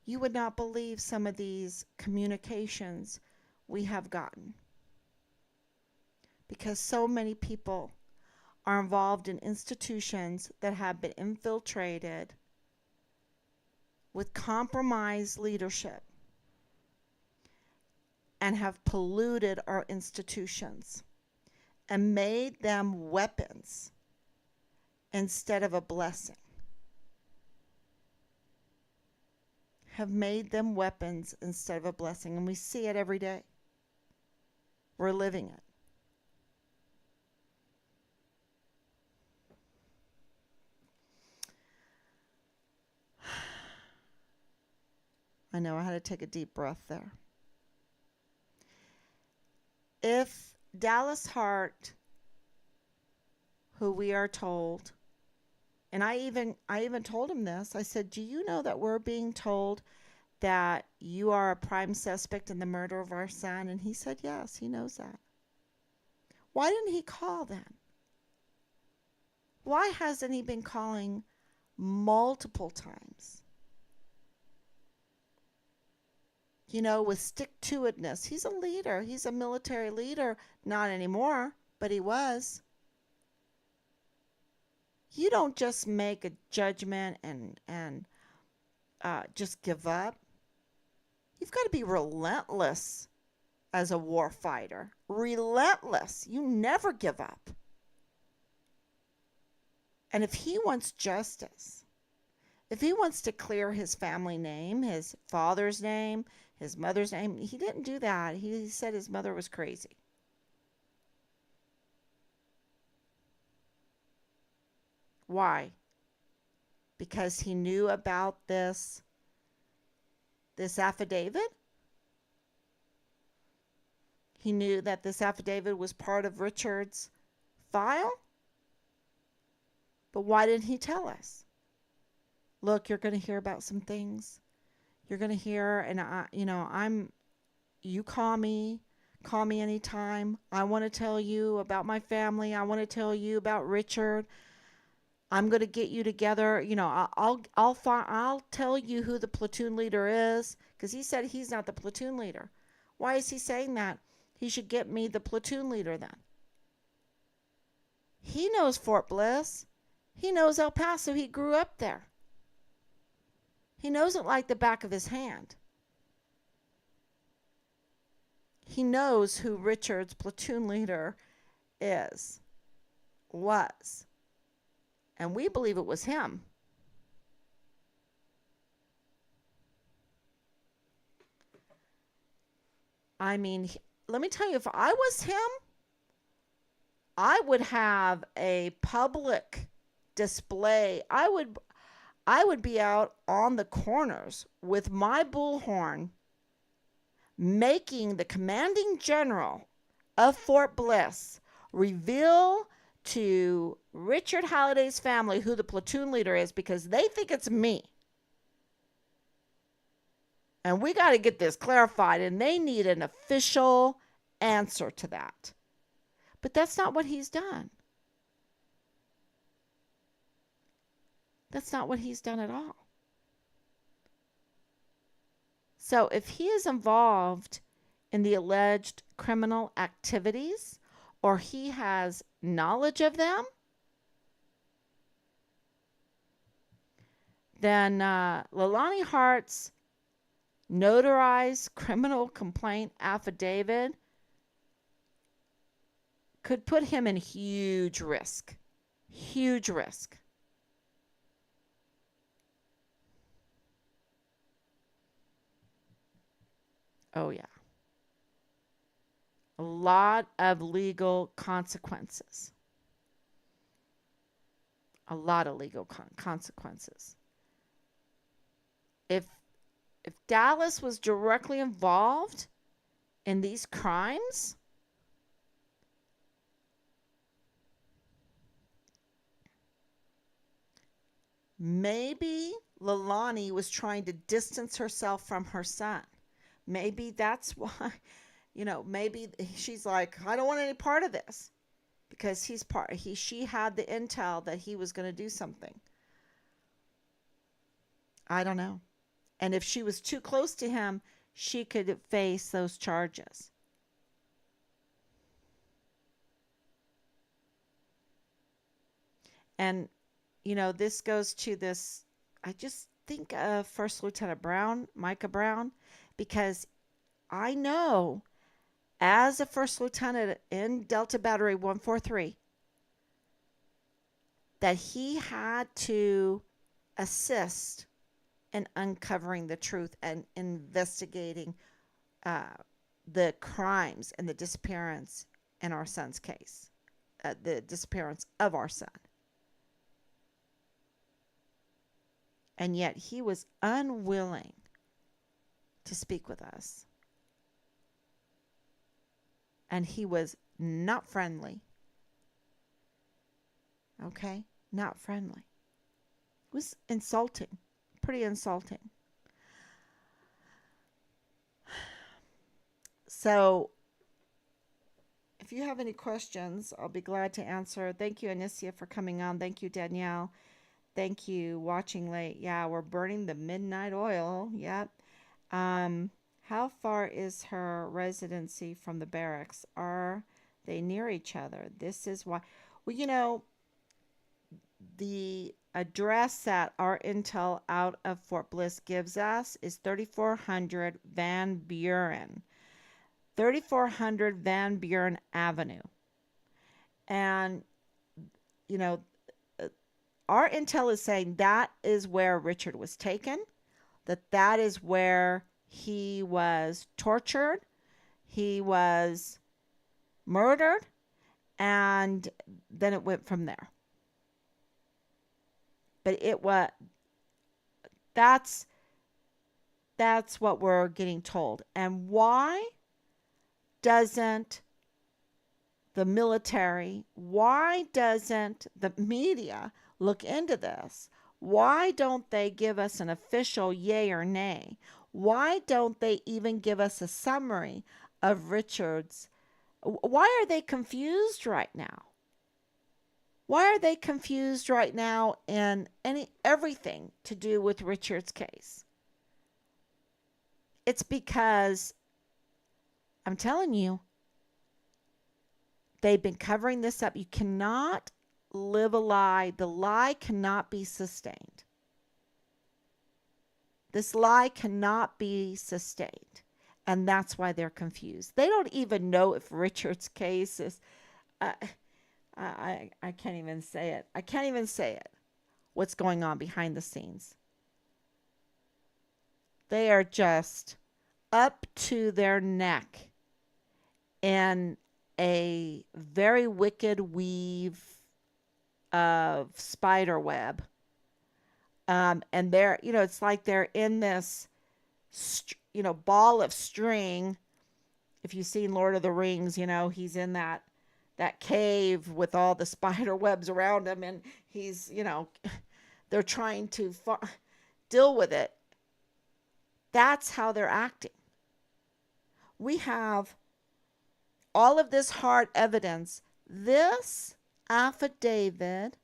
You would not believe some of these communications we have gotten. Because so many people are involved in institutions that have been infiltrated with compromised leadership and have polluted our institutions and made them weapons instead of a blessing. Have made them weapons instead of a blessing. And we see it every day. We're living it. I know I had to take a deep breath there. If Dallas Hart, who we are told, and I even told him this, I said, do you know that we're being told that you are a prime suspect in the murder of our son? And he said, yes, he knows that. Why didn't he call then? Why hasn't he been calling multiple times? You know, with stick-to-itness. He's a leader. He's a military leader. Not anymore, but he was. You don't just make a judgment and just give up. You've got to be relentless as a war fighter. Relentless. You never give up. And if he wants justice, if he wants to clear his family name, his father's name, his mother's name, he didn't do that. He said his mother was crazy. Why? Because he knew about this affidavit? He knew that this affidavit was part of Richard's file? But why didn't he tell us? Look, you're going to hear about some things. You're going to hear, and you call me anytime. I want to tell you about my family. I want to tell you about Richard. I'm going to get you together. I'll tell you who the platoon leader is, because he said he's not the platoon leader. Why is he saying that? He should get me the platoon leader then. He knows Fort Bliss. He knows El Paso. He grew up there. He knows it like the back of his hand. He knows who Richard's platoon leader was. And we believe it was him. I mean, let me tell you, if I was him, I would have a public display. I would be out on the corners with my bullhorn, making the commanding general of Fort Bliss reveal to Richard Halliday's family who the platoon leader is, because they think it's me. And we got to get this clarified, and they need an official answer to that. But that's not what he's done. That's not what he's done at all. So if he is involved in the alleged criminal activities, or he has knowledge of them, then Leilani Hart's notarized criminal complaint affidavit could put him in huge risk. Huge risk. Oh, yeah. A lot of legal consequences. A lot of legal consequences. If Dallas was directly involved in these crimes, maybe Leilani was trying to distance herself from her son. Maybe that's why, maybe she's like, I don't want any part of this, because she had the intel that he was going to do something. I don't know. And if she was too close to him, she could face those charges. And, this goes to this. I just think of First Lieutenant Brown, Micah Brown, because I know as a first lieutenant in Delta Battery 143 that he had to assist in uncovering the truth and investigating the crimes and the disappearance in our son's case, the disappearance of our son. And yet he was unwilling to speak with us. And he was not friendly. Okay? Not friendly. It was insulting. Pretty insulting. So, if you have any questions, I'll be glad to answer. Thank you, Anicia, for coming on. Thank you, Danielle. Thank you, watching late. Yeah, we're burning the midnight oil. Yep. How far is her residency from the barracks? Are they near each other? This is why. Well, the address that our intel out of Fort Bliss gives us is 3400 Van Buren. 3400 Van Buren Avenue. And, our intel is saying that is where Richard was taken, that is where he was tortured, he was murdered, and then it went from there. But that's what we're getting told. And why doesn't the military, why doesn't the media look into this? Why don't they give us an official yay or nay? Why don't they even give us a summary of Richard's? Why are they confused right now? Why are they confused right now in everything to do with Richard's case? It's because, I'm telling you, they've been covering this up. You cannot live a lie. The lie cannot be sustained. This lie cannot be sustained. And that's why they're confused. They don't even know if Richard's case is... I can't even say it. I can't even say it. What's going on behind the scenes. They are just up to their neck in a very wicked weave of spider web. And they're, it's like they're in this, ball of string. If you've seen Lord of the Rings, he's in that cave with all the spider webs around him, and he's, they're trying to deal with it. That's how they're acting. We have all of this hard evidence. This affidavit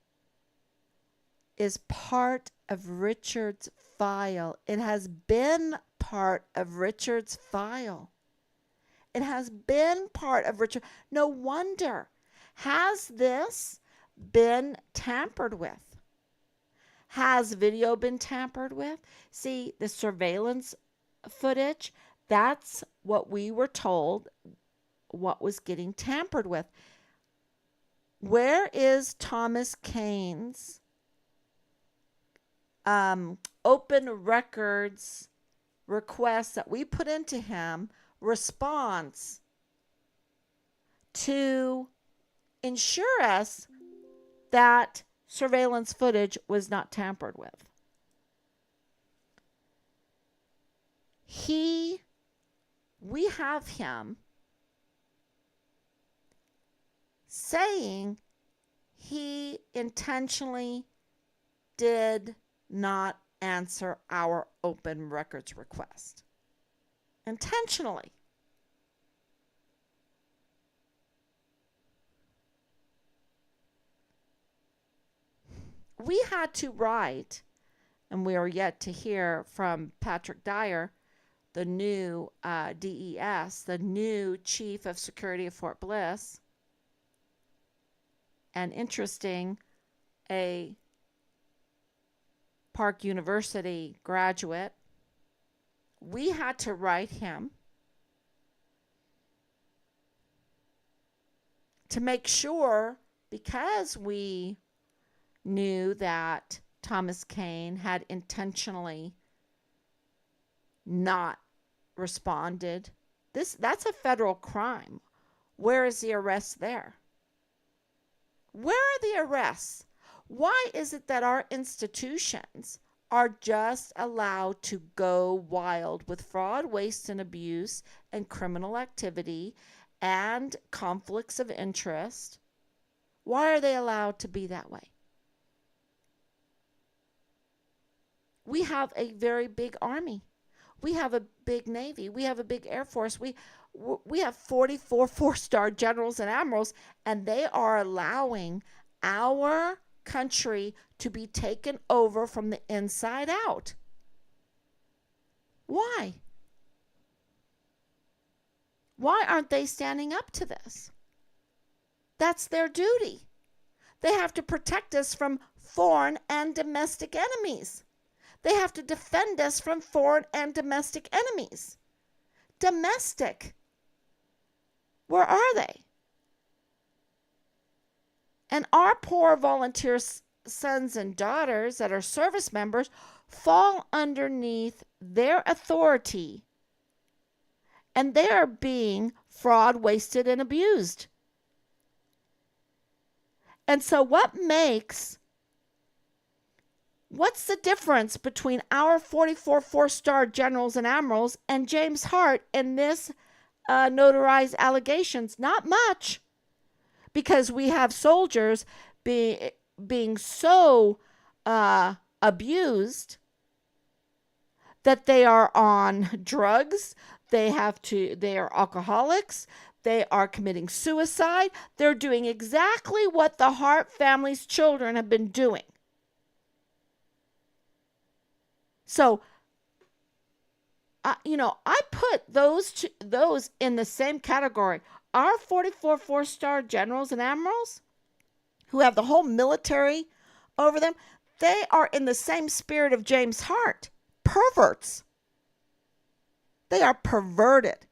is part of Richard's file. It has been part of Richard's file. It has been part of Richard. No wonder. Has this been tampered with? Has video been tampered with? See, the surveillance footage, that's what we were told what was getting tampered with. Where is Thomas Kane's open records request that we put into him, response to ensure us that surveillance footage was not tampered with? We have him saying he intentionally did not answer our open records request. Intentionally. We had to write, and we are yet to hear from Patrick Dyer, the new DES, the new Chief of Security of Fort Bliss, and interesting, a Park University graduate. We had to write him to make sure, because we knew that Thomas Kane had intentionally not responded. That's a federal crime. Where is the arrest there? Where are the arrests? Why is it that our institutions are just allowed to go wild with fraud, waste, and abuse and criminal activity and conflicts of interest? Why are they allowed to be that way? We have a very big army. We have a big Navy. We have a big Air Force. We have 44 four-star generals and admirals, and they are allowing our country to be taken over from the inside out. Why? Why aren't they standing up to this? That's their duty. They have to protect us from foreign and domestic enemies. They have to defend us from foreign and domestic enemies. Domestic. Where are they? And our poor volunteer sons and daughters that are service members fall underneath their authority, and they are being fraud, wasted, and abused. And so what's the difference between our 44 four-star generals and admirals and James Hart in this notarized allegations? Not much. Because we have soldiers being so abused that they are on drugs, they are alcoholics, they are committing suicide, they're doing exactly what the Hart family's children have been doing. So, I put those in the same category. Our 44 four-star generals and admirals, who have the whole military over them, they are in the same spirit of James Hart. Perverts. They are perverted.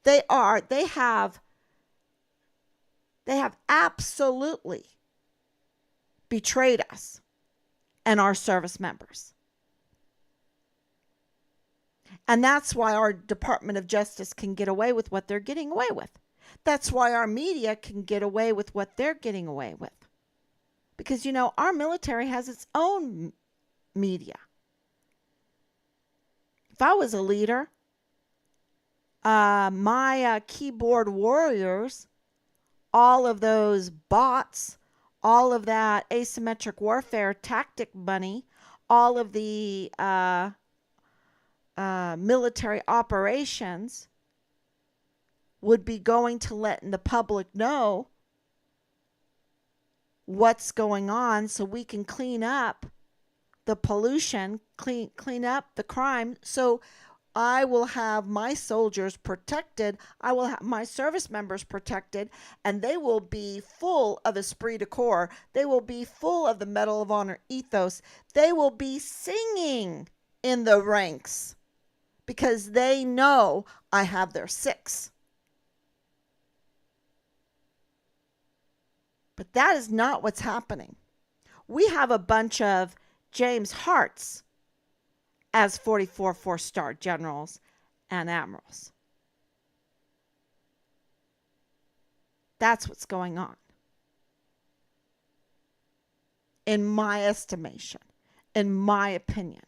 They have absolutely betrayed us and our service members. And that's why our Department of Justice can get away with what they're getting away with. That's why our media can get away with what they're getting away with. Because, our military has its own media. If I was a leader, my keyboard warriors, all of those bots, all of that asymmetric warfare tactic money, all of the military operations would be going to letting the public know what's going on so we can clean up the pollution, clean up the crime. So I will have my soldiers protected. I will have my service members protected, and they will be full of esprit de corps. They will be full of the Medal of Honor ethos. They will be singing in the ranks because they know I have their six. But that is not what's happening. We have a bunch of James Harts as 44 four-star generals and admirals. That's what's going on. In my estimation, in my opinion.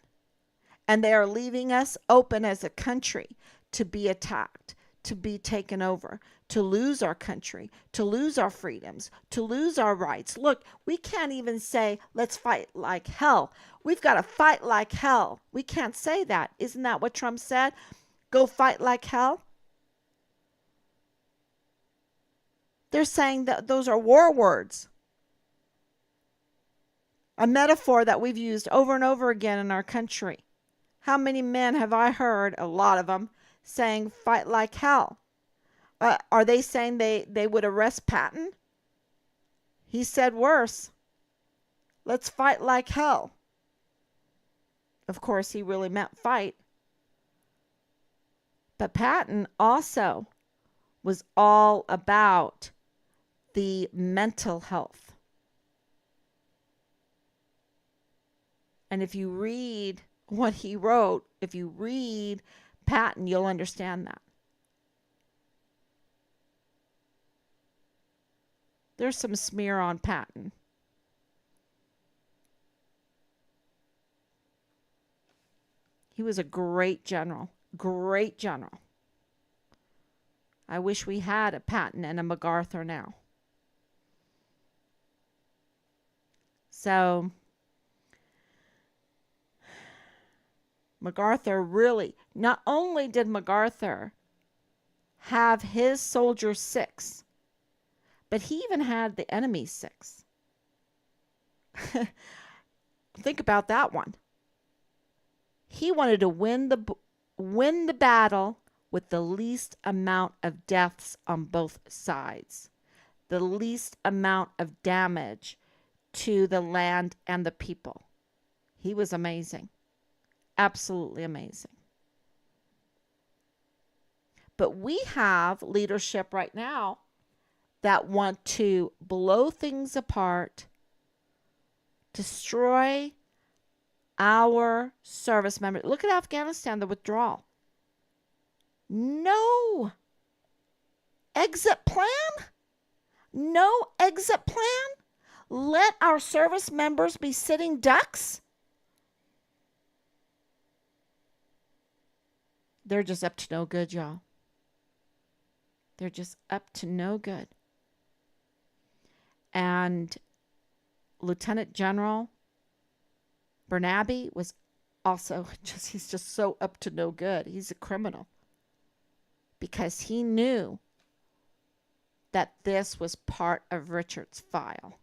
And they are leaving us open as a country to be attacked, to be taken over, to lose our country, to lose our freedoms, to lose our rights. Look, we can't even say, let's fight like hell. We've got to fight like hell. We can't say that. Isn't that what Trump said? Go fight like hell? They're saying that those are war words. A metaphor that we've used over and over again in our country. How many men have I heard, a lot of them, saying fight like hell? Are they saying they would arrest Patton? He said worse. Let's fight like hell. Of course, he really meant fight. But Patton also was all about the mental health. And if you read what he wrote, if you read Patton, you'll understand that. There's some smear on Patton. He was a great general. Great general. I wish we had a Patton and a MacArthur now. So, MacArthur really, not only did MacArthur have his soldiers six, but he even had the enemy's six. Think about that one. He wanted to win the battle with the least amount of deaths on both sides, the least amount of damage to the land and the people. He was amazing. Absolutely amazing. But we have leadership right now that want to blow things apart, destroy our service members. Look at Afghanistan, the withdrawal. No exit plan? No exit plan? Let our service members be sitting ducks? They're just up to no good, y'all. They're just up to no good. And Lieutenant General Bernabe was also he's just so up to no good. He's a criminal. Because he knew that this was part of Richard's file.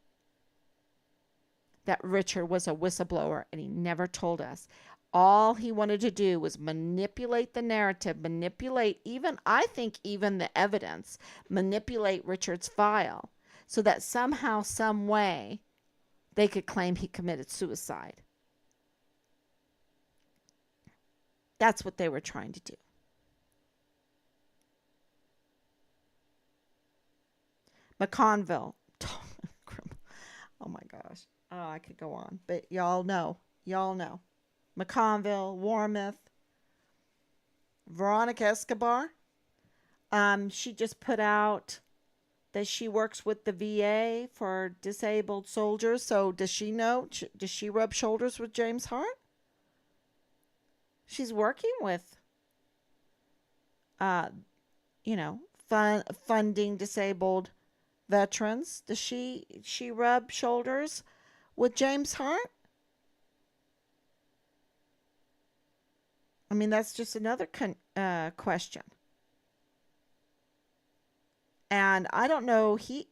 That Richard was a whistleblower and he never told us. All he wanted to do was manipulate the narrative, manipulate I think even the evidence, manipulate Richard's file so that somehow, some way, they could claim he committed suicide. That's what they were trying to do. McConville. Oh my gosh. Oh, I could go on. But y'all know. McConville, Warmoth. Veronica Escobar. She just put out that she works with the VA for disabled soldiers. So does she know? Does she rub shoulders with James Hart? She's working with, uh, funding disabled veterans. Does she rub shoulders with James Hart? I mean, that's just another question. And I don't know. He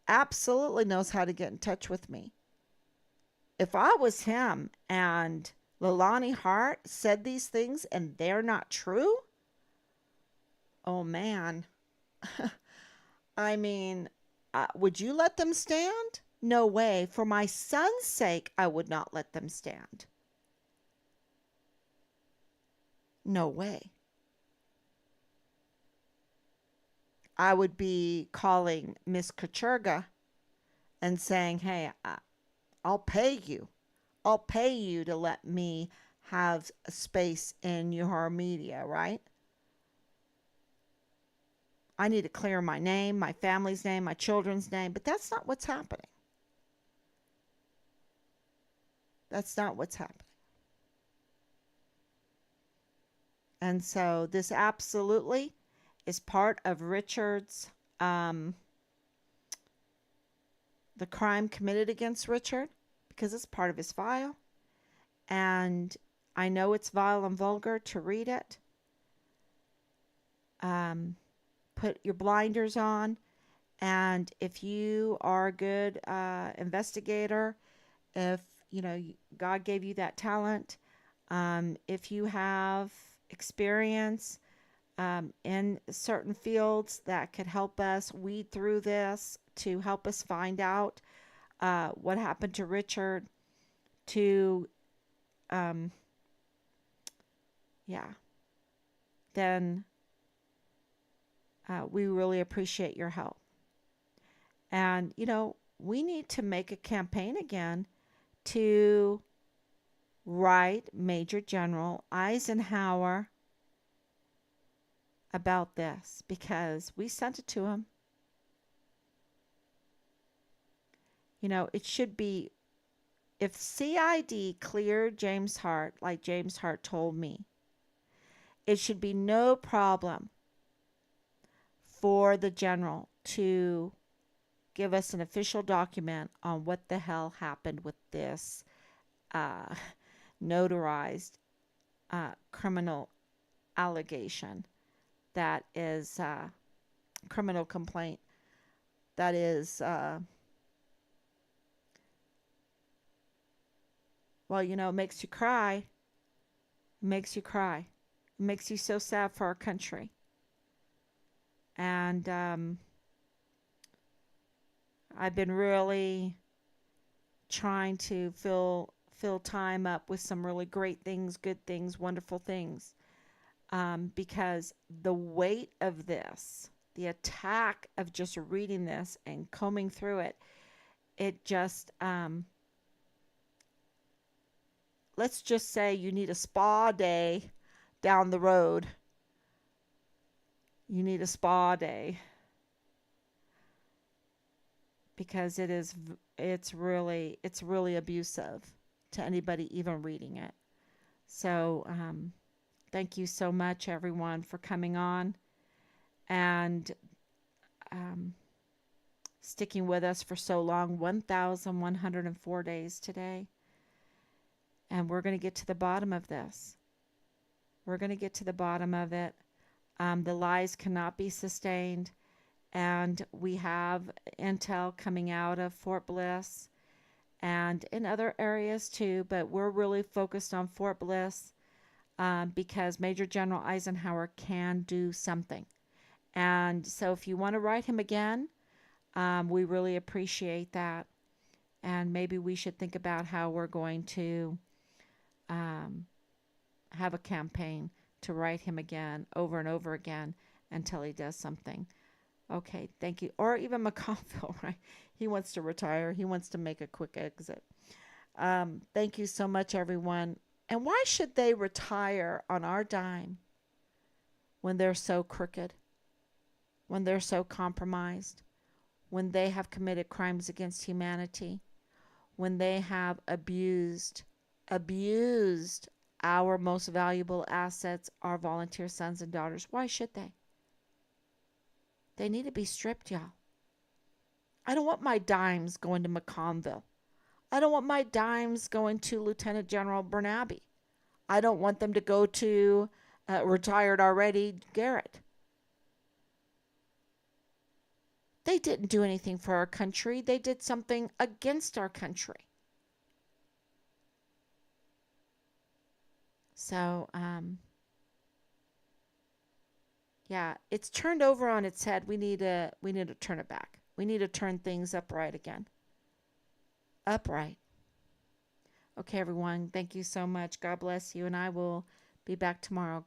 absolutely knows how to get in touch with me. If I was him and Leilani Hart said these things and they're not true, oh man. I mean, would you let them stand? No way. For my son's sake, I would not let them stand. No way. I would be calling Miss Kacherga and saying, hey, I'll pay you. I'll pay you to let me have a space in your media, right? I need to clear my name, my family's name, my children's name, but that's not what's happening. That's not what's happening. And so this absolutely is part of Richard's, the crime committed against Richard, because it's part of his file. And I know it's vile and vulgar to read it. Put your blinders on. And if you are a good investigator, if God gave you that talent, if you have experience in certain fields that could help us weed through this to help us find out what happened to Richard, to yeah, then we really appreciate your help. And we need to make a campaign again to write Major General Eisenhower about this, because we sent it to him. It should be, if CID cleared James Hart like James Hart told me, it should be no problem for the general to give us an official document on what the hell happened with this notarized criminal allegation, that is criminal complaint, that is well, it makes you cry. It makes you cry. It makes you so sad for our country. And I've been really trying to fill time up with some really great things, good things, wonderful things, because the weight of this, the attack of just reading this and combing through it, it just let's just say you need a spa day down the road. You need a spa day, because it's really abusive to anybody even reading it. So thank you so much, everyone, for coming on and sticking with us for so long. 1,104 days today. And we're going to get to the bottom of this. We're going to get to the bottom of it. The lies cannot be sustained. And we have intel coming out of Fort Bliss and in other areas too, but we're really focused on Fort Bliss because Major General Eisenhower can do something. And so if you want to write him again, we really appreciate that. And maybe we should think about how we're going to have a campaign to write him again over and over again until he does something. Okay, thank you. Or even McConville, right? He wants to retire. He wants to make a quick exit. Thank you so much, everyone. And why should they retire on our dime? when they're so crooked, when they're so compromised, when they have committed crimes against humanity, when they have abused our most valuable assets, our volunteer sons and daughters. Why should they? They need to be stripped, y'all. I don't want my dimes going to McConville. I don't want my dimes going to Lieutenant General Bernabe. I don't want them to go to retired already Garrett. They didn't do anything for our country. They did something against our country. So, yeah, it's turned over on its head. We need to turn it back. We need to turn things upright again. Upright. Okay, everyone. Thank you so much. God bless you, and I will be back tomorrow.